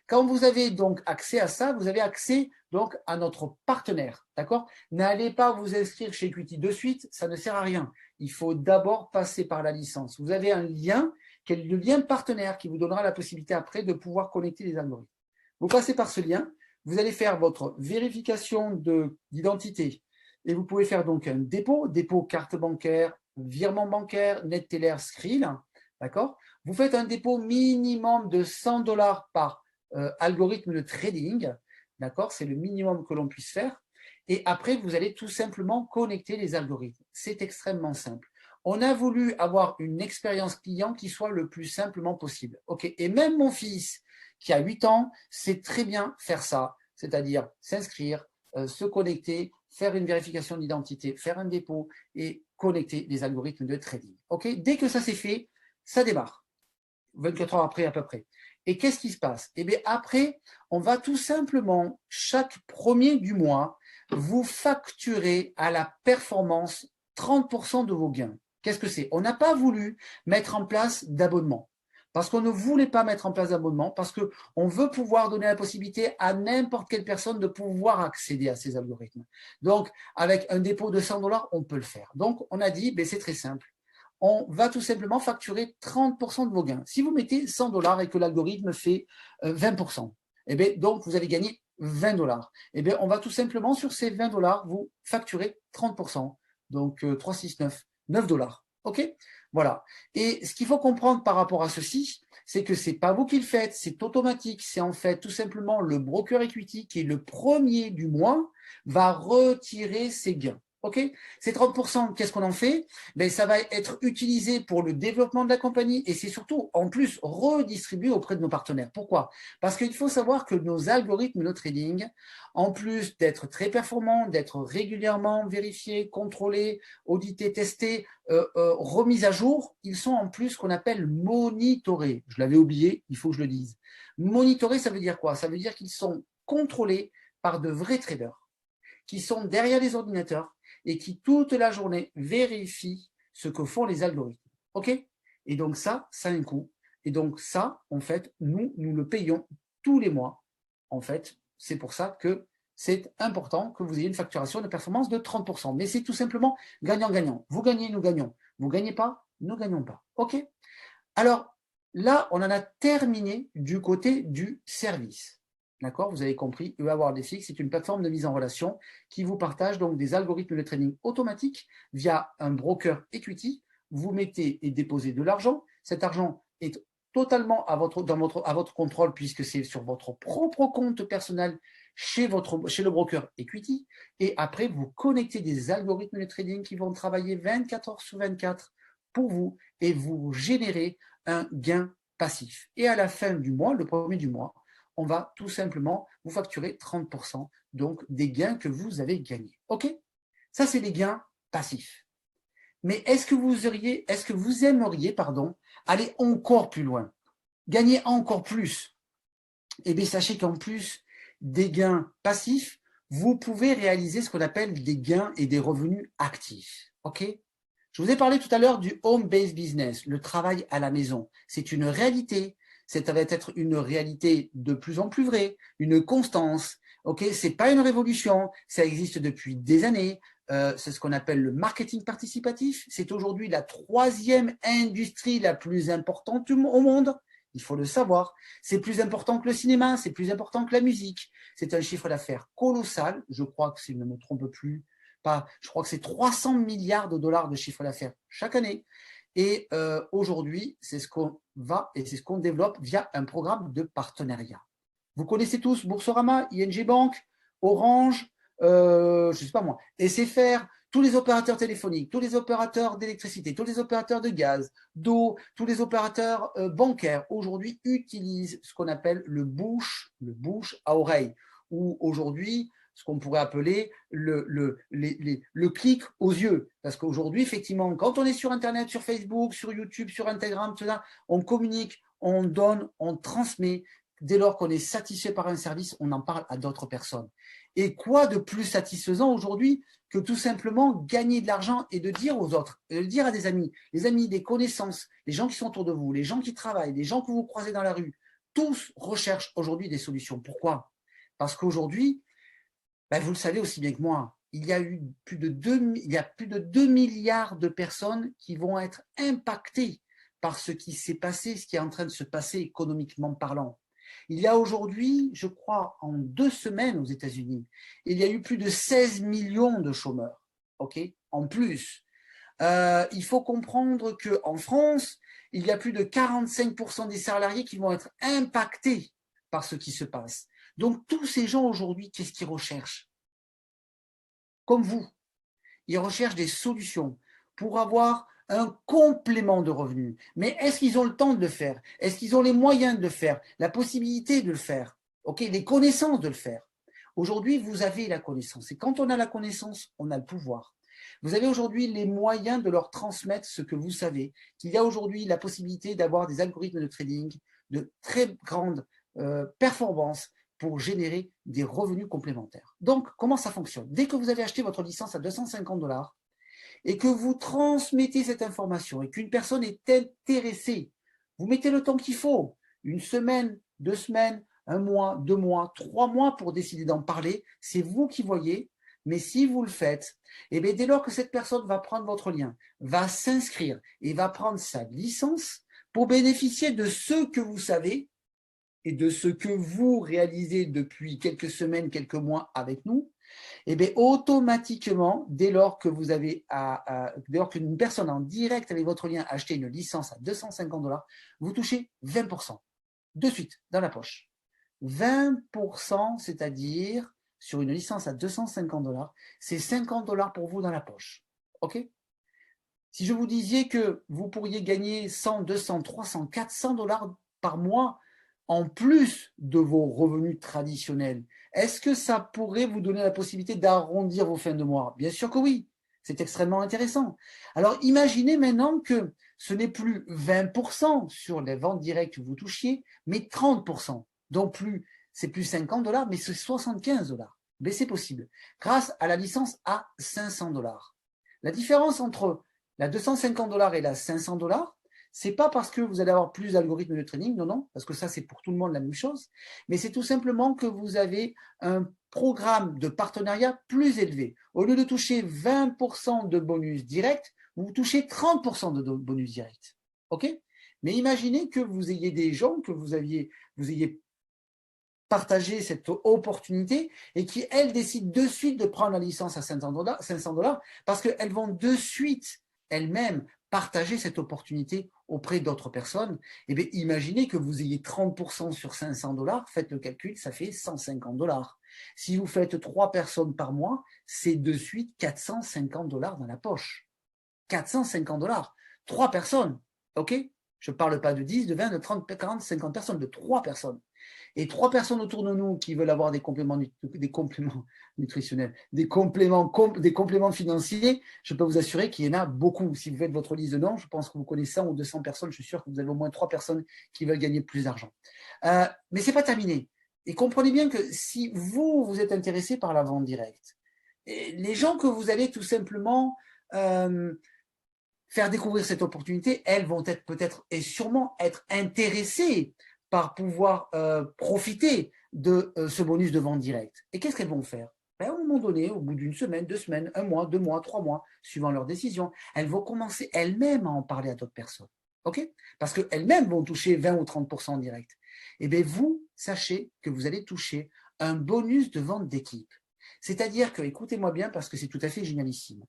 Quand vous avez donc accès à ça, vous avez accès donc à notre partenaire, d'accord? N'allez pas vous inscrire chez Equity de suite, ça ne sert à rien. Il faut d'abord passer par la licence. Vous avez un lien, qui est le lien partenaire, qui vous donnera la possibilité après de pouvoir connecter les algorithmes. Vous passez par ce lien, vous allez faire votre vérification d'identité et vous pouvez faire donc un dépôt carte bancaire, virement bancaire, NetTeller, Skrill, d'accord? Vous faites un dépôt minimum de 100 $ par algorithme de trading, d'accord? C'est le minimum que l'on puisse faire. Et après, vous allez tout simplement connecter les algorithmes. C'est extrêmement simple. On a voulu avoir une expérience client qui soit le plus simplement possible. OK. Et même mon fils, qui a 8 ans, sait très bien faire ça, c'est-à-dire s'inscrire, se connecter, faire une vérification d'identité, faire un dépôt et connecter les algorithmes de trading. OK. Dès que ça c'est fait, ça démarre. 24 heures après à peu près. Et qu'est-ce qui se passe? Eh bien, après, on va tout simplement, chaque premier du mois, vous facturer à la performance 30% de vos gains. Qu'est-ce que c'est? On n'a pas voulu mettre en place d'abonnement. Parce qu'on ne voulait pas mettre en place d'abonnement, parce qu'on veut pouvoir donner la possibilité à n'importe quelle personne de pouvoir accéder à ces algorithmes. Donc, avec un dépôt de 100 $, on peut le faire. Donc, on a dit, c'est très simple. On va tout simplement facturer 30% de vos gains. Si vous mettez 100 $ et que l'algorithme fait 20%, eh bien, donc vous avez gagné 20 $. Eh bien, on va tout simplement sur ces 20 $ vous facturer 30%. Donc 3, 6, 9, 9 $. OK? Voilà. Et ce qu'il faut comprendre par rapport à ceci, c'est que ce n'est pas vous qui le faites, c'est automatique. C'est en fait tout simplement le broker equity qui est le premier du mois va retirer ses gains. OK? Ces 30%, qu'est-ce qu'on en fait? Ça va être utilisé pour le développement de la compagnie et c'est surtout en plus redistribué auprès de nos partenaires. Pourquoi? Parce qu'il faut savoir que nos algorithmes de trading, en plus d'être très performants, d'être régulièrement vérifiés, contrôlés, audités, testés, remis à jour, ils sont en plus ce qu'on appelle monitorés. Je l'avais oublié, il faut que je le dise. Monitorés, ça veut dire quoi? Ça veut dire qu'ils sont contrôlés par de vrais traders qui sont derrière les ordinateurs et qui toute la journée vérifient ce que font les algorithmes. OK? Et donc ça a un coût. Et donc ça, en fait, nous le payons tous les mois. En fait, c'est pour ça que c'est important que vous ayez une facturation de performance de 30%. Mais c'est tout simplement gagnant-gagnant. Vous gagnez, nous gagnons. Vous ne gagnez pas, nous ne gagnons pas. OK? Alors, là, on en a terminé du côté du service. D'accord? Vous avez compris, EA WorldFX, c'est une plateforme de mise en relation qui vous partage donc des algorithmes de trading automatiques via un broker equity vous mettez et déposez de l'argent. Cet argent est totalement à votre contrôle puisque c'est sur votre propre compte personnel chez le broker Equity. Et après, vous connectez des algorithmes de trading qui vont travailler 24 heures sur 24 pour vous et vous générez un gain passif. Et à la fin du mois, le premier du mois, on va tout simplement vous facturer 30% donc des gains que vous avez gagnés. OK? Ça, c'est les gains passifs. Mais est-ce que vous aimeriez, aller encore plus loin, gagner encore plus? Eh bien, sachez qu'en plus des gains passifs, vous pouvez réaliser ce qu'on appelle des gains et des revenus actifs. OK? Je vous ai parlé tout à l'heure du home-based business, le travail à la maison. C'est une réalité. Ça va être une réalité de plus en plus vraie, une constance. OK? C'est pas une révolution. Ça existe depuis des années. C'est ce qu'on appelle le marketing participatif. C'est aujourd'hui la 3e industrie la plus importante au monde. Il faut le savoir. C'est plus important que le cinéma, c'est plus important que la musique. C'est un chiffre d'affaires colossal. Je crois que, si je ne me trompe plus, je crois que c'est 300 milliards de dollars de chiffre d'affaires chaque année. Et aujourd'hui, c'est ce qu'on va et c'est ce qu'on développe via un programme de partenariat. Vous connaissez tous Boursorama, ING Bank, Orange, je ne sais pas moi, SFR, tous les opérateurs téléphoniques, tous les opérateurs d'électricité, tous les opérateurs de gaz, d'eau, tous les opérateurs bancaires aujourd'hui utilisent ce qu'on appelle le bouche à oreille, ou aujourd'hui ce qu'on pourrait appeler le clic aux yeux. Parce qu'aujourd'hui, effectivement, quand on est sur Internet, sur Facebook, sur YouTube, sur Instagram, tout ça, on communique, on donne, on transmet. Dès lors qu'on est satisfait par un service, on en parle à d'autres personnes. Et quoi de plus satisfaisant aujourd'hui que tout simplement gagner de l'argent et de dire aux autres, de le dire à des amis, les amis, des connaissances, les gens qui sont autour de vous, les gens qui travaillent, les gens que vous croisez dans la rue, tous recherchent aujourd'hui des solutions. Pourquoi? Parce qu'aujourd'hui, vous le savez aussi bien que moi, il y a plus de 2 milliards de personnes qui vont être impactées par ce qui s'est passé, ce qui est en train de se passer économiquement parlant. Il y a aujourd'hui, je crois, en 2 semaines aux États-Unis, il y a eu plus de 16 millions de chômeurs. OK? En plus, il faut comprendre qu'en France, il y a plus de 45% des salariés qui vont être impactés par ce qui se passe. Donc, tous ces gens aujourd'hui, qu'est-ce qu'ils recherchent? Comme vous, ils recherchent des solutions pour avoir un complément de revenus. Mais est-ce qu'ils ont le temps de le faire? Est-ce qu'ils ont les moyens de le faire? La possibilité de le faire? OK, les connaissances de le faire? Aujourd'hui, vous avez la connaissance. Et quand on a la connaissance, on a le pouvoir. Vous avez aujourd'hui les moyens de leur transmettre ce que vous savez, qu'il y a aujourd'hui la possibilité d'avoir des algorithmes de trading de très grande performance pour générer des revenus complémentaires. Donc, comment ça fonctionne? Dès que vous avez acheté votre licence à $250, et que vous transmettez cette information et qu'une personne est intéressée, vous mettez le temps qu'il faut, 1 semaine, 2 semaines, 1 mois, 2 mois, 3 mois pour décider d'en parler, c'est vous qui voyez, mais si vous le faites, et bien dès lors que cette personne va prendre votre lien, va s'inscrire et va prendre sa licence pour bénéficier de ce que vous savez et de ce que vous réalisez depuis quelques semaines, quelques mois avec nous, et bien automatiquement, dès lors que vous avez dès lors qu'une personne en direct avec votre lien a acheté une licence à $250, vous touchez 20% de suite dans la poche. 20%, c'est-à-dire sur une licence à $250, c'est $50 pour vous dans la poche. OK? Si je vous disais que vous pourriez gagner 100, 200, 300, $400 par mois en plus de vos revenus traditionnels, est-ce que ça pourrait vous donner la possibilité d'arrondir vos fins de mois? Bien sûr que oui, c'est extrêmement intéressant. Alors imaginez maintenant que ce n'est plus 20% sur les ventes directes que vous touchiez, mais 30%. Donc c'est plus $50, mais c'est $75. Mais c'est possible, grâce à la licence à $500. La différence entre la $250 et la $500, c'est pas parce que vous allez avoir plus d'algorithmes de trading, non, parce que ça, c'est pour tout le monde la même chose, mais c'est tout simplement que vous avez un programme de partenariat plus élevé. Au lieu de toucher 20% de bonus direct, vous touchez 30% de bonus direct. OK? Mais imaginez que vous ayez des gens, que vous ayez partagé cette opportunité et qui, elles, décident de suite de prendre la licence à $500 parce qu'elles vont de suite elles-mêmes partager cette opportunité auprès d'autres personnes. Eh bien, imaginez que vous ayez 30% sur 500 $, faites le calcul, ça fait 150 $. Si vous faites 3 personnes par mois, c'est de suite 450 $ dans la poche. 450 $. 3 personnes, ok? Je ne parle pas de 10, de 20, de 30, 40, 50 personnes, de 3 personnes. Et 3 personnes autour de nous qui veulent avoir des compléments nutritionnels, des compléments financiers, je peux vous assurer qu'il y en a beaucoup. Si vous faites votre liste de noms, je pense que vous connaissez 100 ou 200 personnes, je suis sûr que vous avez au moins 3 personnes qui veulent gagner plus d'argent. Mais ce n'est pas terminé. Et comprenez bien que si vous êtes intéressé par la vente directe, les gens que vous allez tout simplement faire découvrir cette opportunité, elles vont être peut-être et sûrement être intéressées par pouvoir profiter de ce bonus de vente directe. Et qu'est-ce qu'elles vont faire? À un moment donné, au bout d'une semaine, 2 semaines, 1 mois, 2 mois, 3 mois, suivant leur décision, elles vont commencer elles-mêmes à en parler à d'autres personnes. Ok? Parce qu'elles-mêmes vont toucher 20 ou 30% en direct. Et bien vous, sachez que vous allez toucher un bonus de vente d'équipe. C'est-à-dire que, écoutez-moi bien parce que c'est tout à fait génialissime,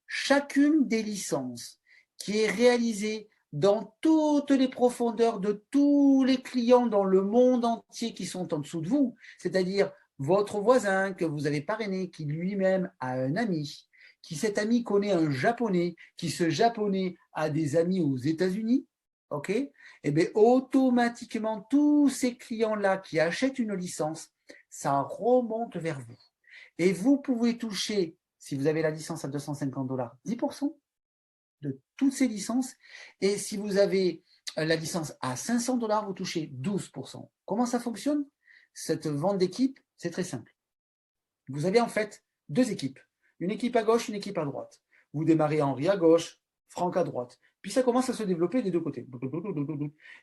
chacune des licences qui est réalisée dans toutes les profondeurs de tous les clients dans le monde entier qui sont en dessous de vous, c'est-à-dire votre voisin que vous avez parrainé, qui lui-même a un ami, qui cet ami connaît un japonais, qui ce japonais a des amis aux États-Unis, ok? Et bien automatiquement, tous ces clients-là qui achètent une licence, ça remonte vers vous. Et vous pouvez toucher, si vous avez la licence à 250 $, 10% de toutes ces licences. Et si vous avez la licence à 500 $, vous touchez 12%. Comment ça fonctionne? Cette vente d'équipe, c'est très simple. Vous avez en fait 2 équipes. Une équipe à gauche, une équipe à droite. Vous démarrez Henri à gauche, Franck à droite. Puis ça commence à se développer des 2 côtés.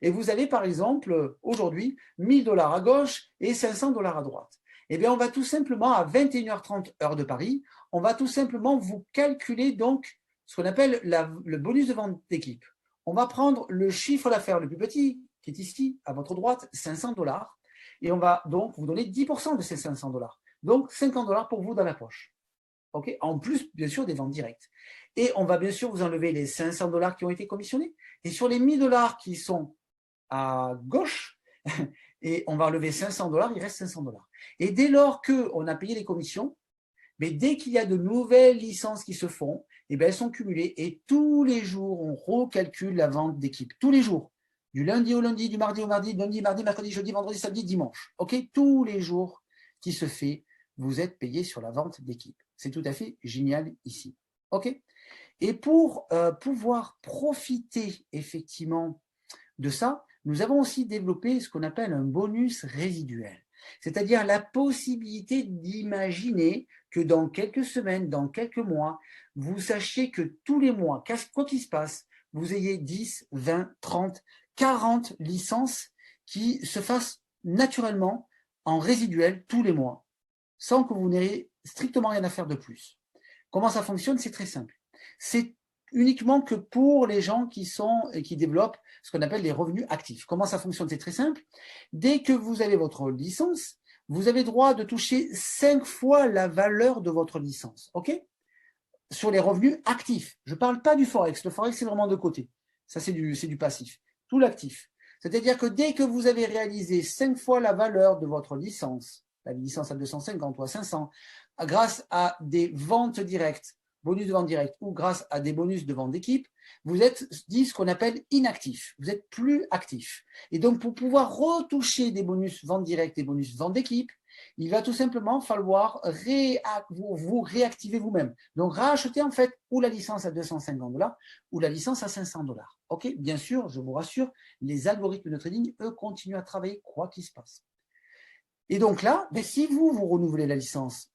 Et vous avez par exemple aujourd'hui 1000 $ à gauche et 500 $ à droite. Eh bien, on va tout simplement à 21h30 heure de Paris, on va tout simplement vous calculer donc ce qu'on appelle le bonus de vente d'équipe. On va prendre le chiffre d'affaires le plus petit, qui est ici, à votre droite, 500 $, et on va donc vous donner 10% de ces 500 $. Donc 50 $ pour vous dans la poche. Okay, en plus, bien sûr, des ventes directes. Et on va bien sûr vous enlever les 500 $ qui ont été commissionnés. Et sur les 1000 $ qui sont à gauche, et on va enlever 500 $, il reste 500 $. Et dès lors qu'on a payé les commissions, mais dès qu'il y a de nouvelles licences qui se font, eh bien, elles sont cumulées et tous les jours, on recalcule la vente d'équipe. Tous les jours. Du lundi au lundi, du mardi au mardi, lundi, mardi, mercredi, jeudi, vendredi, samedi, dimanche. OK? Tous les jours qui se fait, vous êtes payé sur la vente d'équipe. C'est tout à fait génial ici. OK? Et pour pouvoir profiter effectivement de ça, nous avons aussi développé ce qu'on appelle un bonus résiduel. C'est-à-dire la possibilité d'imaginer que dans quelques semaines, dans quelques mois, vous sachiez que tous les mois, quoi qu'il se passe, vous ayez 10, 20, 30, 40 licences qui se fassent naturellement en résiduel tous les mois, sans que vous n'ayez strictement rien à faire de plus. Comment ça fonctionne? C'est très simple. C'est uniquement que pour les gens qui développent ce qu'on appelle les revenus actifs. Comment ça fonctionne? C'est très simple. Dès que vous avez votre licence, vous avez droit de toucher 5 fois la valeur de votre licence. OK? Sur les revenus actifs. Je ne parle pas du Forex. Le Forex, c'est vraiment de côté. Ça, c'est du passif. Tout l'actif. C'est-à-dire que dès que vous avez réalisé 5 fois la valeur de votre licence, la licence à 250 ou à 500, grâce à des ventes directes, bonus de vente directe ou grâce à des bonus de vente d'équipe, vous êtes dit ce qu'on appelle inactif. Vous êtes plus actif. Et donc, pour pouvoir retoucher des bonus vente directe et bonus vente d'équipe, il va tout simplement falloir vous réactiver vous-même. Donc, racheter en fait ou la licence à 250 $ ou la licence à 500 $. OK? Bien sûr, je vous rassure, les algorithmes de trading, eux, continuent à travailler quoi qu'il se passe. Et donc là, si vous renouvelez la licence,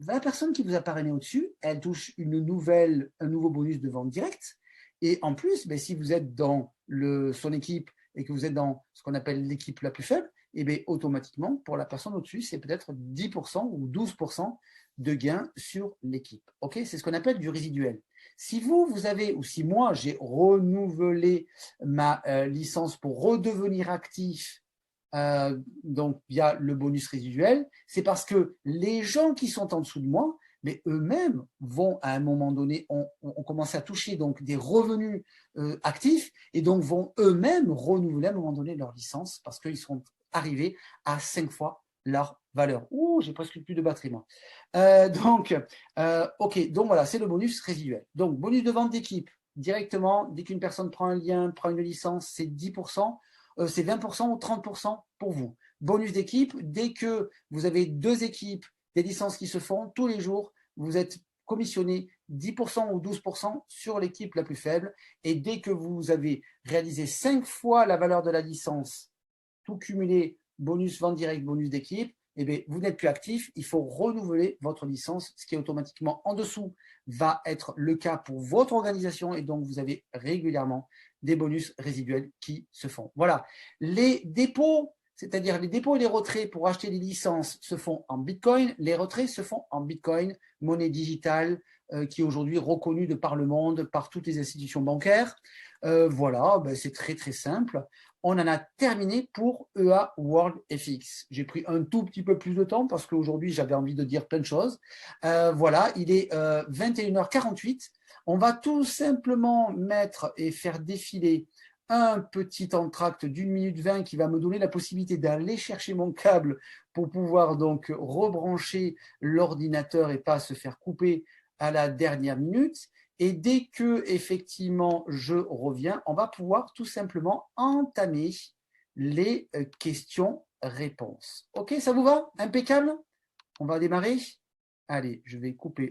la personne qui vous a parrainé au-dessus, elle touche un nouveau bonus de vente directe. Et en plus, si vous êtes dans son équipe et que vous êtes dans ce qu'on appelle l'équipe la plus faible, et bien automatiquement, pour la personne au-dessus, c'est peut-être 10% ou 12% de gain sur l'équipe. OK? C'est ce qu'on appelle du résiduel. Si vous avez, ou si moi, j'ai renouvelé ma licence pour redevenir actif, donc via le bonus résiduel, c'est parce que les gens qui sont en dessous de moi, mais eux-mêmes vont à un moment donné, ont commencé à toucher donc des revenus actifs et donc vont eux-mêmes renouveler à un moment donné leur licence parce qu'ils sont arrivés à 5 fois leur valeur. Ouh, j'ai presque plus de batterie moi. Ok, donc voilà, c'est le bonus résiduel. Donc bonus de vente d'équipe, directement, dès qu'une personne prend un lien, prend une licence, c'est 10%, c'est 20% ou 30% pour vous. Bonus d'équipe, dès que vous avez 2 équipes, des licences qui se font tous les jours, vous êtes commissionné 10% ou 12% sur l'équipe la plus faible. Et dès que vous avez réalisé 5 fois la valeur de la licence, tout cumulé, bonus vente directe, bonus d'équipe, eh bien, vous n'êtes plus actif, il faut renouveler votre licence, ce qui est automatiquement en dessous va être le cas pour votre organisation et donc vous avez régulièrement des bonus résiduels qui se font. Voilà, les dépôts, c'est-à-dire les dépôts et les retraits pour acheter des licences se font en Bitcoin, les retraits se font en Bitcoin, monnaie digitale qui est aujourd'hui reconnue de par le monde, par toutes les institutions bancaires. Voilà, ben c'est très très simple. On en a terminé pour EA World FX. J'ai pris un tout petit peu plus de temps parce qu'aujourd'hui, j'avais envie de dire plein de choses. Voilà, il est 21h48. On va tout simplement mettre et faire défiler un petit entracte d'1 minute 20 qui va me donner la possibilité d'aller chercher mon câble pour pouvoir donc rebrancher l'ordinateur et pas se faire couper à la dernière minute. Et dès que effectivement je reviens, on va pouvoir tout simplement entamer les questions-réponses. Ok, ça vous va? Impeccable? On va démarrer? Allez, je vais couper.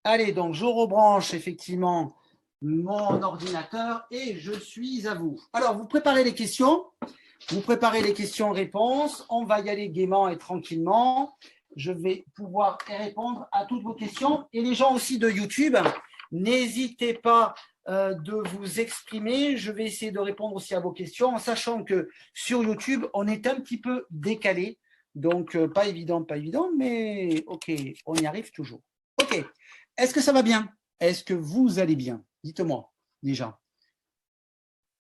Allez, donc je rebranche effectivement mon ordinateur et je suis à vous. Alors, vous préparez les questions. Vous préparez les questions-réponses. On va y aller gaiement et tranquillement. Je vais pouvoir répondre à toutes vos questions. Et les gens aussi de YouTube, n'hésitez pas de vous exprimer. Je vais essayer de répondre aussi à vos questions, en sachant que sur YouTube, on est un petit peu décalé. Donc, pas évident, mais OK, on y arrive toujours. OK. Est-ce que ça va bien? Est-ce que vous allez bien? Dites-moi déjà.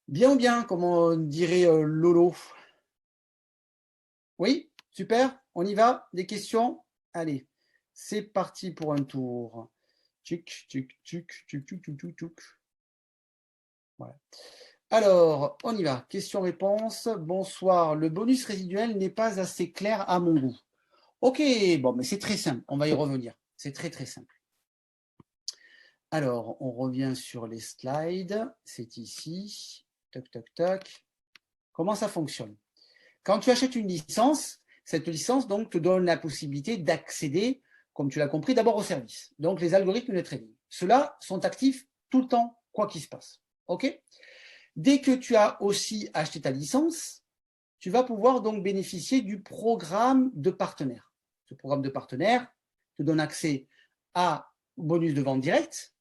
Bien ou bien, comme on dirait Lolo? Oui, super, on y va. Des questions? Allez, c'est parti pour un tour. Tchuc, tchuc, tchuc, tchuc, tchuc, tchuc, tchuc, tchuc. Voilà. Alors, on y va. Question-réponse. Bonsoir. Le bonus résiduel n'est pas assez clair à mon goût. Ok, bon, mais c'est très simple. On va y revenir. C'est très, très simple. Alors, on revient sur les slides. C'est ici. Toc, toc, toc. Comment ça fonctionne? Quand tu achètes une licence, cette licence donc te donne la possibilité d'accéder, comme tu l'as compris, d'abord au service. Donc, les algorithmes de trading. Ceux-là sont actifs tout le temps, quoi qu'il se passe. OK? Dès que tu as aussi acheté ta licence, tu vas pouvoir donc bénéficier du programme de partenaire. Ce programme de partenaire te donne accès au bonus de vente directe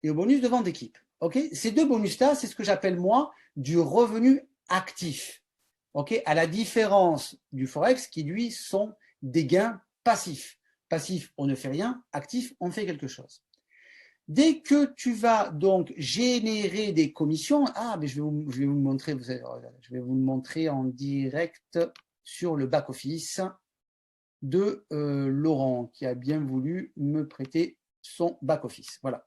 et au bonus de vente d'équipe. Okay? Ces deux bonus-là, c'est ce que j'appelle moi du revenu actif. Okay? À la différence du Forex qui, lui, sont des gains passifs. Passif, on ne fait rien. Actif, on fait quelque chose. Dès que tu vas donc générer des commissions, mais je vais vous montrer, je vais vous le montrer en direct sur le back-office de Laurent, qui a bien voulu me prêter son back-office. Voilà.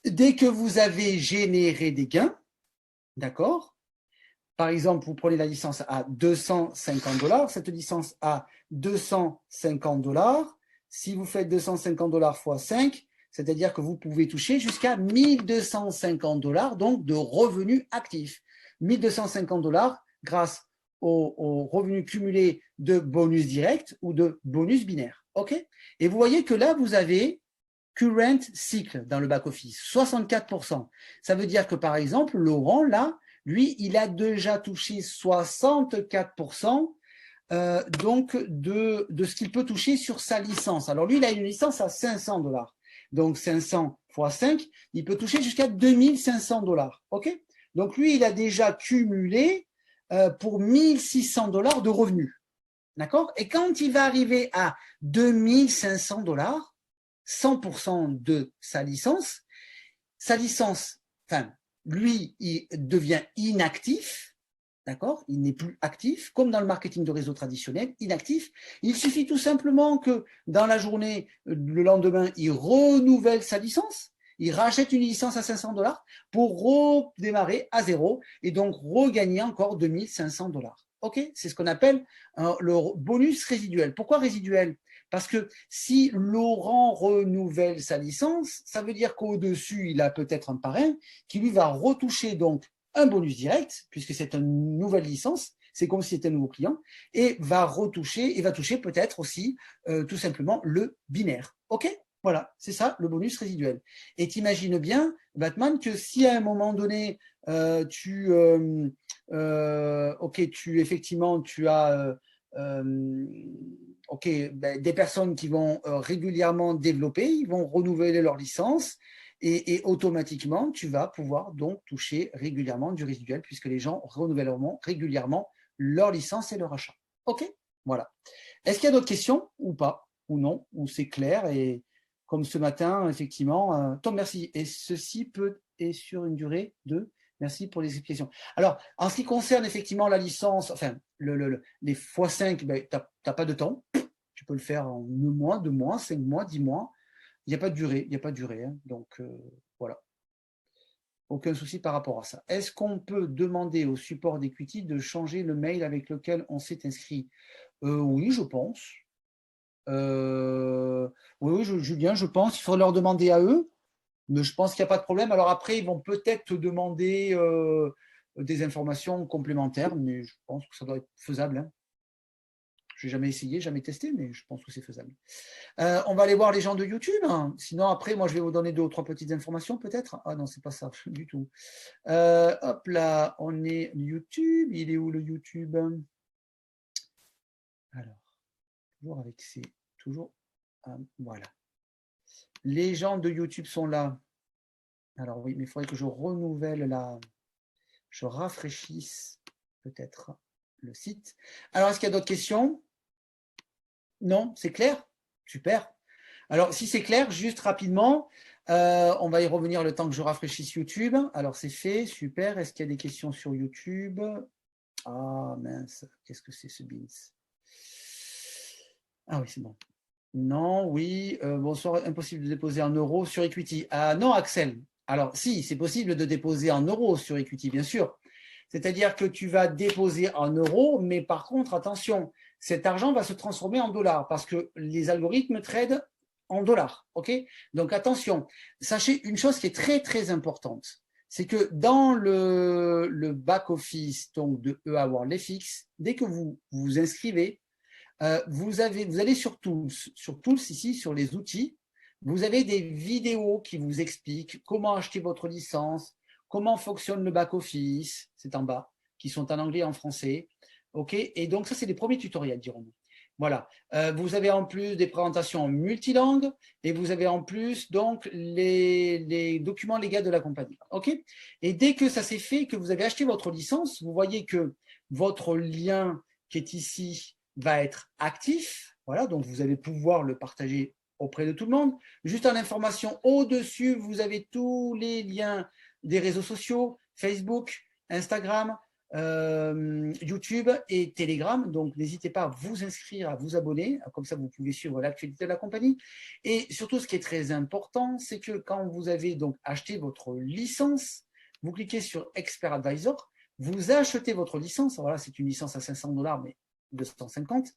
Dès que vous avez généré des gains, d'accord? Par exemple, vous prenez la licence à 250 $, cette licence à 250 $, si vous faites 250 $ fois 5, c'est-à-dire que vous pouvez toucher jusqu'à 1250 $, donc de revenus actifs. 1250 $ grâce aux revenus cumulés de bonus direct ou de bonus binaire. Okay? Et vous voyez que là, vous avez current cycle dans le back-office, 64%. Ça veut dire que, par exemple, Laurent, là, lui, il a déjà touché 64% donc de ce qu'il peut toucher sur sa licence. Alors lui, il a une licence à 500 $. Donc 500 fois 5, il peut toucher jusqu'à 2500 $. OK? Donc lui, il a déjà cumulé pour 1600 $ de revenus. D'accord? Et quand il va arriver à 2500 $, 100% de sa licence, enfin, lui, il devient inactif. D'accord? Il n'est plus actif, comme dans le marketing de réseau traditionnel, inactif. Il suffit tout simplement que dans la journée, le lendemain, il renouvelle sa licence, il rachète une licence à 500 $ pour redémarrer à zéro et donc regagner encore 2500 $. OK? C'est ce qu'on appelle le bonus résiduel. Pourquoi résiduel? Parce que si Laurent renouvelle sa licence, ça veut dire qu'au-dessus, il a peut-être un parrain qui lui va retoucher donc un bonus direct, puisque c'est une nouvelle licence, c'est comme si c'était un nouveau client, et va toucher peut-être aussi tout simplement le binaire. OK? Voilà, c'est ça le bonus résiduel. Et t'imagines bien, Batman, que si à un moment donné, effectivement, tu as des personnes qui vont régulièrement développer, ils vont renouveler leur licence, et automatiquement, tu vas pouvoir donc toucher régulièrement du résiduel puisque les gens renouvelleront régulièrement leur licence et leur achat. OK? Voilà. Est-ce qu'il y a d'autres questions ou pas? Ou non? Ou c'est clair? Et comme ce matin, effectivement, Tom, merci. Et ceci est sur une durée de... Merci pour les explications. Alors, en ce qui concerne effectivement la licence, enfin, les x5, ben, tu n'as pas de temps. Tu peux le faire en 1 mois, 2 mois, 5 mois, 10 mois. Il n'y a pas de durée, hein. Donc voilà. Aucun souci par rapport à ça. Est-ce qu'on peut demander au support d'Equity de changer le mail avec lequel on s'est inscrit? Oui, je pense. Oui, Julien, je pense. Il faudrait leur demander à eux, mais je pense qu'il n'y a pas de problème. Alors après, ils vont peut-être te demander des informations complémentaires, mais je pense que ça doit être faisable, hein. Je n'ai jamais essayé, jamais testé, mais je pense que c'est faisable. On va aller voir les gens de YouTube, hein. Sinon, après, moi, je vais vous donner 2 ou 3 petites informations, peut-être. Ah non, c'est pas ça du tout. Hop là, on est YouTube. Il est où le YouTube? Alors, toujours avec ces... Toujours... voilà. Les gens de YouTube sont là. Alors oui, mais il faudrait que je renouvelle je rafraîchisse peut-être le site. Alors, est-ce qu'il y a d'autres questions? Non, c'est clair? Super. Alors, si c'est clair, juste rapidement, on va y revenir le temps que je rafraîchisse YouTube. Alors, c'est fait, super. Est-ce qu'il y a des questions sur YouTube? Ah, mince, qu'est-ce que c'est ce Beans? Ah oui, c'est bon. Non, oui, bonsoir, impossible de déposer en euros sur Equity. Ah non, Axel. Alors, si, c'est possible de déposer en euros sur Equity, bien sûr. C'est-à-dire que tu vas déposer en euros, mais par contre, attention, cet argent va se transformer en dollars parce que les algorithmes tradent en dollars. OK? Donc attention, sachez une chose qui est très très importante, c'est que dans le back-office donc de EA World FX, dès que vous vous inscrivez, vous allez sur Tools ici, sur les outils, vous avez des vidéos qui vous expliquent comment acheter votre licence, comment fonctionne le back-office, c'est en bas, qui sont en anglais et en français. OK? Et donc, ça, c'est les premiers tutoriels, dirons-nous. Voilà. Vous avez en plus des présentations multilangues et vous avez en plus donc les documents légaux de la compagnie. OK? Et dès que ça s'est fait, que vous avez acheté votre licence, vous voyez que votre lien qui est ici va être actif. Voilà, donc vous allez pouvoir le partager auprès de tout le monde. Juste en information, au-dessus, vous avez tous les liens des réseaux sociaux, Facebook, Instagram, YouTube et Telegram. Donc, n'hésitez pas à vous inscrire, à vous abonner. Comme ça, vous pouvez suivre l'actualité de la compagnie. Et surtout, ce qui est très important, c'est que quand vous avez donc acheté votre licence, vous cliquez sur Expert Advisor, vous achetez votre licence. Voilà, c'est une licence à 500 $, mais 250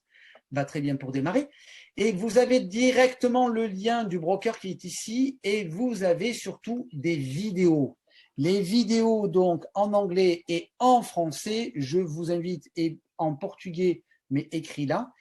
va très bien pour démarrer. Et vous avez directement le lien du broker qui est ici et vous avez surtout des vidéos. Les vidéos donc en anglais et en français, je vous invite, et en portugais, mais écrit là,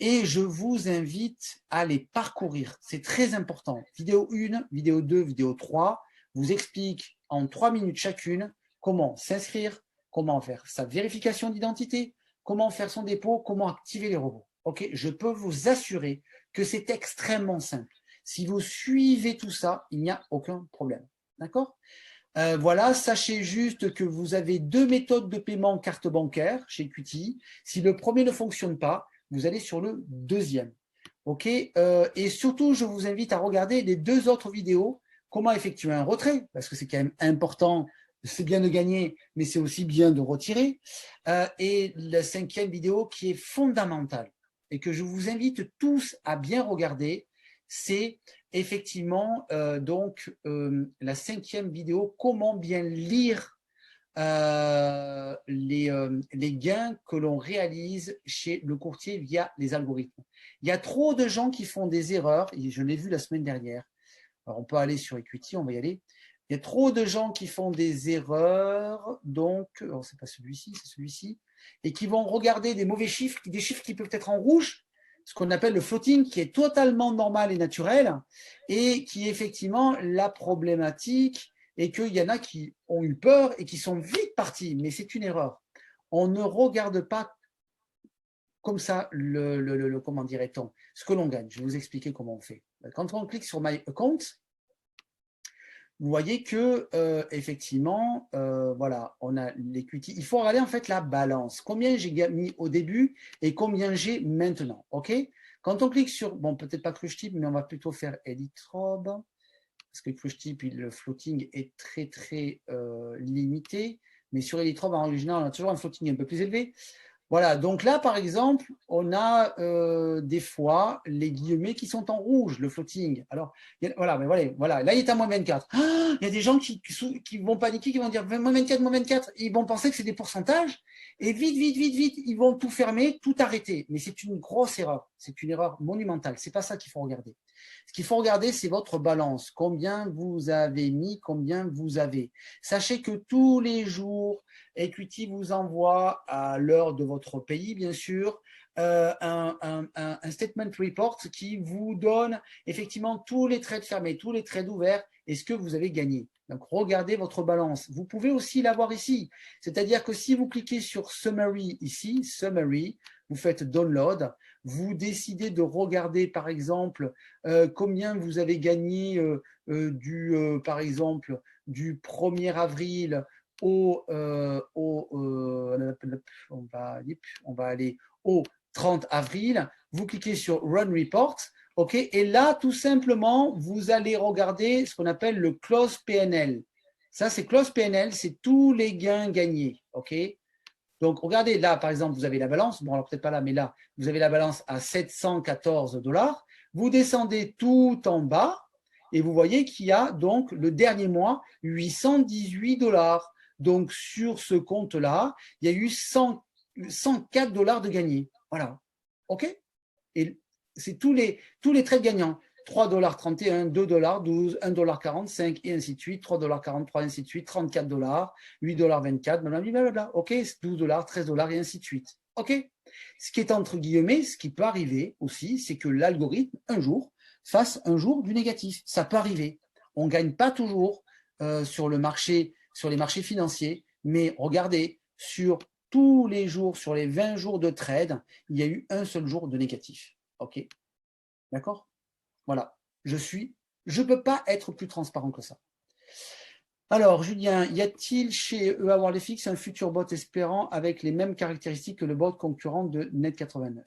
et je vous invite à les parcourir. C'est très important. Vidéo 1, vidéo 2, vidéo 3 vous explique en 3 minutes chacune comment s'inscrire, comment faire sa vérification d'identité, comment faire son dépôt, comment activer les robots. Ok, je peux vous assurer que c'est extrêmement simple. Si vous suivez tout ça, il n'y a aucun problème. D'accord? Voilà, sachez juste que vous avez 2 méthodes de paiement carte bancaire chez Qt. Si le premier ne fonctionne pas, vous allez sur le deuxième. OK? Et surtout, je vous invite à regarder les 2 autres vidéos. Comment effectuer un retrait, parce que c'est quand même important. C'est bien de gagner, mais c'est aussi bien de retirer. Et la 5e vidéo qui est fondamentale et que je vous invite tous à bien regarder, c'est effectivement donc la 5e vidéo, comment bien lire les gains que l'on réalise chez le courtier via les algorithmes. Il y a trop de gens qui font des erreurs, et je l'ai vu la semaine dernière. Alors on peut aller sur Equity, on va y aller. Il y a trop de gens qui font des erreurs, donc, c'est pas celui-ci, c'est celui-ci, et qui vont regarder des mauvais chiffres, des chiffres qui peuvent être en rouge, ce qu'on appelle le floating, qui est totalement normal et naturel, et qui est effectivement la problématique, et qu'il y en a qui ont eu peur et qui sont vite partis, mais c'est une erreur. On ne regarde pas comme ça comment dirait-on, ce que l'on gagne. Je vais vous expliquer comment on fait. Quand on clique sur My Account, vous voyez que effectivement, voilà, on a l'equity. Il faut regarder en fait la balance. Combien j'ai mis au début et combien j'ai maintenant. OK? Quand on clique sur, bon, peut-être pas Crushtype, mais on va plutôt faire Elitrobe, parce que Crushtype, le floating est très très limité. Mais sur Elitrobe, en original, on a toujours un floating un peu plus élevé. Voilà, donc là, par exemple, on a des fois les guillemets qui sont en rouge, le floating. Alors, voilà, mais voilà, là, il est à moins 24. Ah, il y a des gens qui vont paniquer, qui vont dire moins 24, moins 24. Ils vont penser que c'est des pourcentages. Et vite, ils vont tout fermer, tout arrêter. Mais c'est une grosse erreur. C'est une erreur monumentale. C'est pas ça qu'il faut regarder. Ce qu'il faut regarder, c'est votre balance. Combien vous avez mis, combien vous avez. Sachez que tous les jours, Equity vous envoie à l'heure de votre pays, bien sûr, un statement report qui vous donne effectivement tous les trades fermés, tous les trades ouverts et ce que vous avez gagné. Donc, regardez votre balance. Vous pouvez aussi l'avoir ici. C'est-à-dire que si vous cliquez sur Summary ici, Summary, vous faites Download, vous décidez de regarder, par exemple, combien vous avez gagné par exemple, du 1er avril on va aller au 30 avril, vous cliquez sur Run Report, ok, et là, tout simplement, vous allez regarder ce qu'on appelle le Close PNL. Ça, c'est Close PNL, c'est tous les gains gagnés, ok. Donc, regardez, là, par exemple, vous avez la balance, bon, alors peut-être pas là, mais là, vous avez la balance à 714 $. Vous descendez tout en bas et vous voyez qu'il y a donc le dernier mois 818 $. Donc, sur ce compte-là, il y a eu 104 $ de gagnés. Voilà. OK? Et c'est tous les trades gagnants. 3,31 $, 2,12 $, 1,45 $, et ainsi de suite, 3,43 $, ainsi de suite, 34 $, 8,24 $, blablabla. OK? 12 $, 13 $ et ainsi de suite. OK? Ce qui est entre guillemets, ce qui peut arriver aussi, c'est que l'algorithme, un jour, fasse un jour du négatif. Ça peut arriver. On ne gagne pas toujours sur les marchés financiers, mais regardez, sur tous les jours, sur les 20 jours de trade, il y a eu un seul jour de négatif. OK? D'accord? Voilà. Je ne peux pas être plus transparent que ça. Alors, Julien, y a-t-il chez EA WorldFX un futur bot espérant avec les mêmes caractéristiques que le bot concurrent de Net89?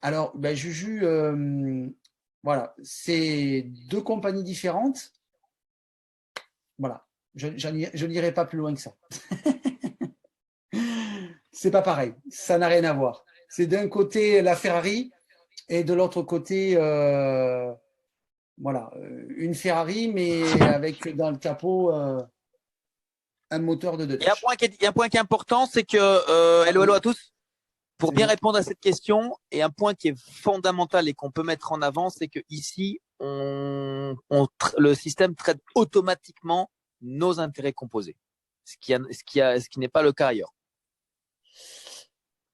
Alors, Juju, voilà, c'est 2 compagnies différentes. Voilà, je n'irai pas plus loin que ça. C'est pas pareil, ça n'a rien à voir. C'est d'un côté la Ferrari et de l'autre côté, voilà, une Ferrari, mais avec dans le capot un moteur de 2 Il y a un point qui est important, c'est que, hello à tous, pour bien répondre à cette question, et un point qui est fondamental et qu'on peut mettre en avant, c'est que ici, le système traite automatiquement nos intérêts composés, ce qui n'est pas le cas ailleurs.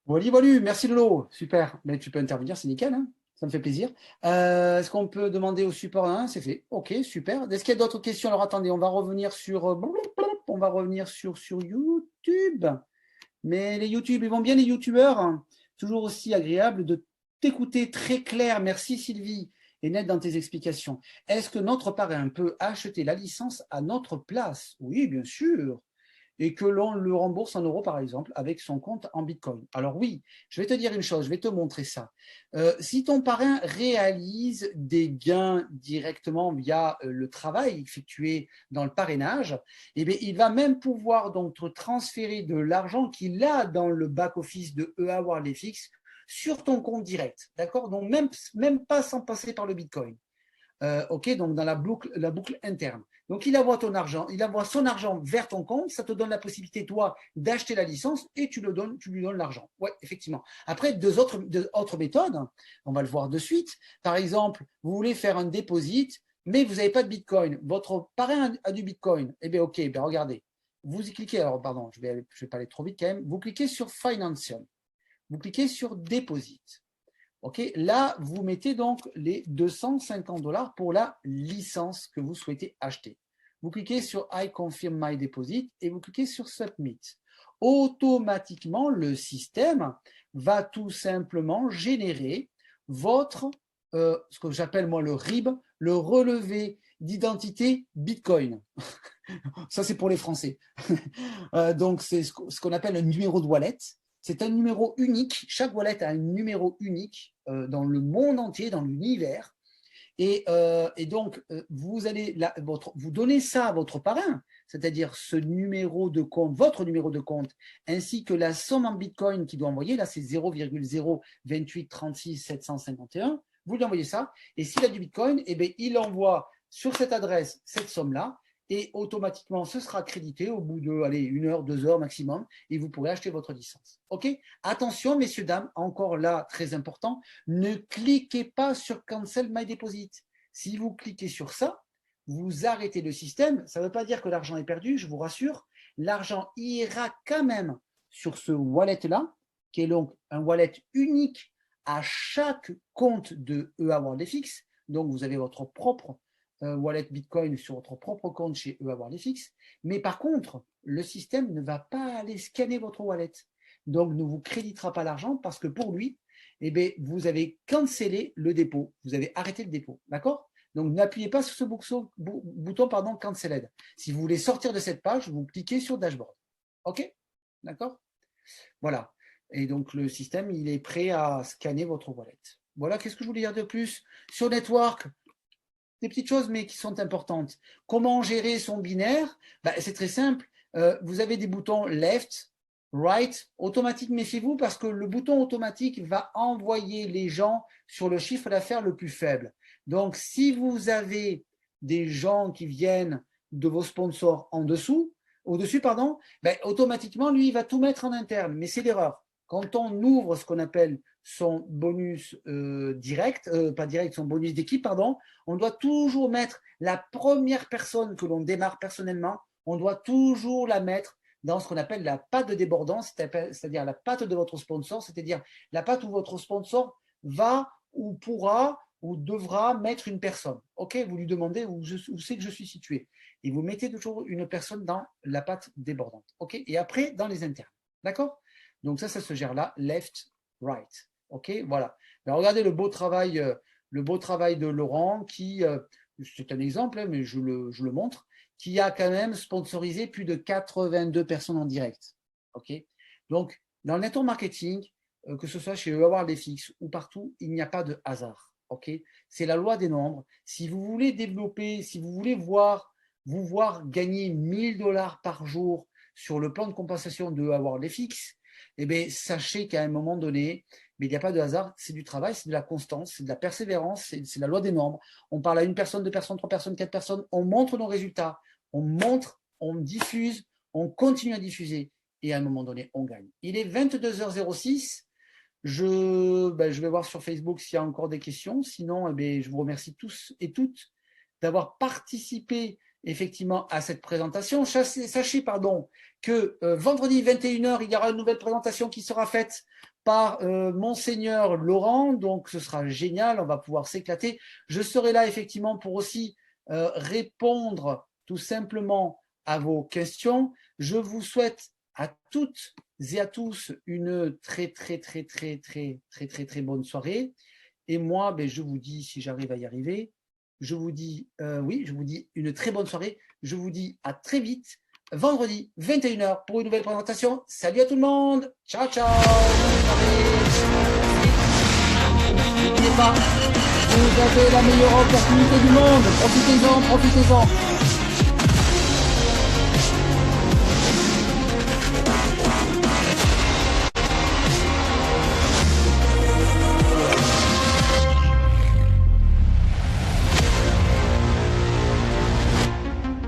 Voilà, merci Lolo, super. Mais tu peux intervenir, c'est nickel, hein, ça me fait plaisir. Est-ce qu'on peut demander au support 1? C'est fait. Ok, super. Est-ce qu'il y a d'autres questions? Alors attendez, on va revenir sur YouTube. Mais les YouTube, ils vont bien les YouTubeurs, hein. Toujours aussi agréable de t'écouter très clair. Merci Sylvie. et net dans tes explications. Est-ce que notre parrain peut acheter la licence à notre place? Oui, bien sûr. Et que l'on le rembourse en euros, par exemple, avec son compte en Bitcoin. Alors oui, je vais te dire une chose, je vais te montrer ça. Si ton parrain réalise des gains directement via le travail effectué dans le parrainage, eh bien, il va même pouvoir donc te transférer de l'argent qu'il a dans le back-office de EA WorldFX sur ton compte direct. D'accord? Donc, même pas sans passer par le Bitcoin. OK, donc dans la boucle interne. Donc, il envoie son argent vers ton compte, ça te donne la possibilité, toi, d'acheter la licence et tu lui donnes l'argent. Oui, effectivement. Après, deux autres méthodes, on va le voir de suite. Par exemple, vous voulez faire un déposit, mais vous n'avez pas de Bitcoin. Votre parrain a du Bitcoin. Eh bien, OK, bien, regardez. Vous y cliquez, alors, pardon, je vais pas aller trop vite quand même. Vous cliquez sur Financial. Vous cliquez sur Deposit. OK, là, vous mettez donc les 250 $ pour la licence que vous souhaitez acheter. Vous cliquez sur I confirm my deposit et vous cliquez sur Submit. Automatiquement, le système va tout simplement générer votre, ce que j'appelle moi le RIB, le relevé d'identité Bitcoin. Ça, c'est pour les Français. Donc, c'est ce qu'on appelle un numéro de wallet. C'est un numéro unique. Chaque wallet a un numéro unique dans le monde entier, dans l'univers. Et donc, vous donnez ça à votre parrain, c'est-à-dire ce numéro de compte, votre numéro de compte, ainsi que la somme en Bitcoin qu'il doit envoyer. Là, c'est 0,02836 751. Vous lui envoyez ça. Et s'il a du Bitcoin, eh bien, il envoie sur cette adresse cette somme-là. Et automatiquement, ce sera crédité au bout de 1 heure, 2 heures maximum, et vous pourrez acheter votre licence. OK? Attention, messieurs, dames, encore là, très important, ne cliquez pas sur Cancel My Deposit. Si vous cliquez sur ça, vous arrêtez le système. Ça ne veut pas dire que l'argent est perdu, je vous rassure. L'argent ira quand même sur ce wallet-là, qui est donc un wallet unique à chaque compte de EA WorldFX. Donc, vous avez votre propre wallet Bitcoin sur votre propre compte chez EA WorldFX. Mais par contre, le système ne va pas aller scanner votre wallet. Donc, ne vous créditera pas l'argent parce que pour lui, eh bien, vous avez cancellé le dépôt. Vous avez arrêté le dépôt. D'accord? Donc, n'appuyez pas sur ce bouton Cancelled. Si vous voulez sortir de cette page, vous cliquez sur Dashboard. OK? D'accord? Voilà. Et donc, le système, il est prêt à scanner votre wallet. Voilà, qu'est-ce que je voulais dire de plus? Sur Network, des petites choses, mais qui sont importantes. Comment gérer son binaire? C'est très simple. Vous avez des boutons left, right, automatique, méfiez-vous parce que le bouton automatique va envoyer les gens sur le chiffre d'affaires le plus faible. Donc, si vous avez des gens qui viennent de vos sponsors au-dessus, automatiquement, lui, il va tout mettre en interne. Mais c'est l'erreur. Quand on ouvre ce qu'on appelle son bonus son bonus d'équipe, on doit toujours mettre la première personne que l'on démarre personnellement, on doit toujours la mettre dans ce qu'on appelle la patte de débordance, c'est-à-dire la patte de votre sponsor, c'est-à-dire la patte où votre sponsor va ou pourra ou devra mettre une personne. OK, vous lui demandez où c'est que je suis situé. Et vous mettez toujours une personne dans la patte débordante. OK, et après, dans les internes. D'accord? Donc ça se gère là, left, right. OK, voilà. Alors, regardez le beau travail de Laurent qui, c'est un exemple, mais je le montre, qui a quand même sponsorisé plus de 82 personnes en direct. OK, donc, dans le network marketing, que ce soit chez EA WorldFX ou partout, il n'y a pas de hasard. OK, c'est la loi des nombres. Si vous voulez développer, si vous voulez vous voir gagner 1 000 $ par jour sur le plan de compensation de EA WorldFX, eh bien, sachez qu'à un moment donné, mais il n'y a pas de hasard, c'est du travail, c'est de la constance, c'est de la persévérance, c'est la loi des nombres. On parle à 1 personne, 2 personnes, 3 personnes, 4 personnes, on montre nos résultats, on montre, on diffuse, on continue à diffuser et à un moment donné, on gagne. Il est 22h06. Je vais voir sur Facebook s'il y a encore des questions. Sinon, je vous remercie tous et toutes d'avoir participé effectivement à cette présentation. Sachez que vendredi 21h, il y aura une nouvelle présentation qui sera faite par Monseigneur Laurent. Donc, ce sera génial. On va pouvoir s'éclater. Je serai là effectivement pour aussi répondre tout simplement à vos questions. Je vous souhaite à toutes et à tous une très, très, très, très, très, très, très, très bonne soirée. Et moi, ben, je vous dis, si j'arrive à y arriver, je vous dis, oui, je vous dis une très bonne soirée. Je vous dis à très vite, vendredi 21h pour une nouvelle présentation. Salut à tout le monde. Ciao, ciao. N'oubliez pas, vous avez la meilleure opportunité du monde. Profitez-en, profitez-en.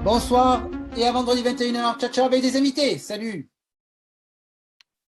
Bonsoir et à vendredi 21h. Ciao, ciao avec des invités. Salut.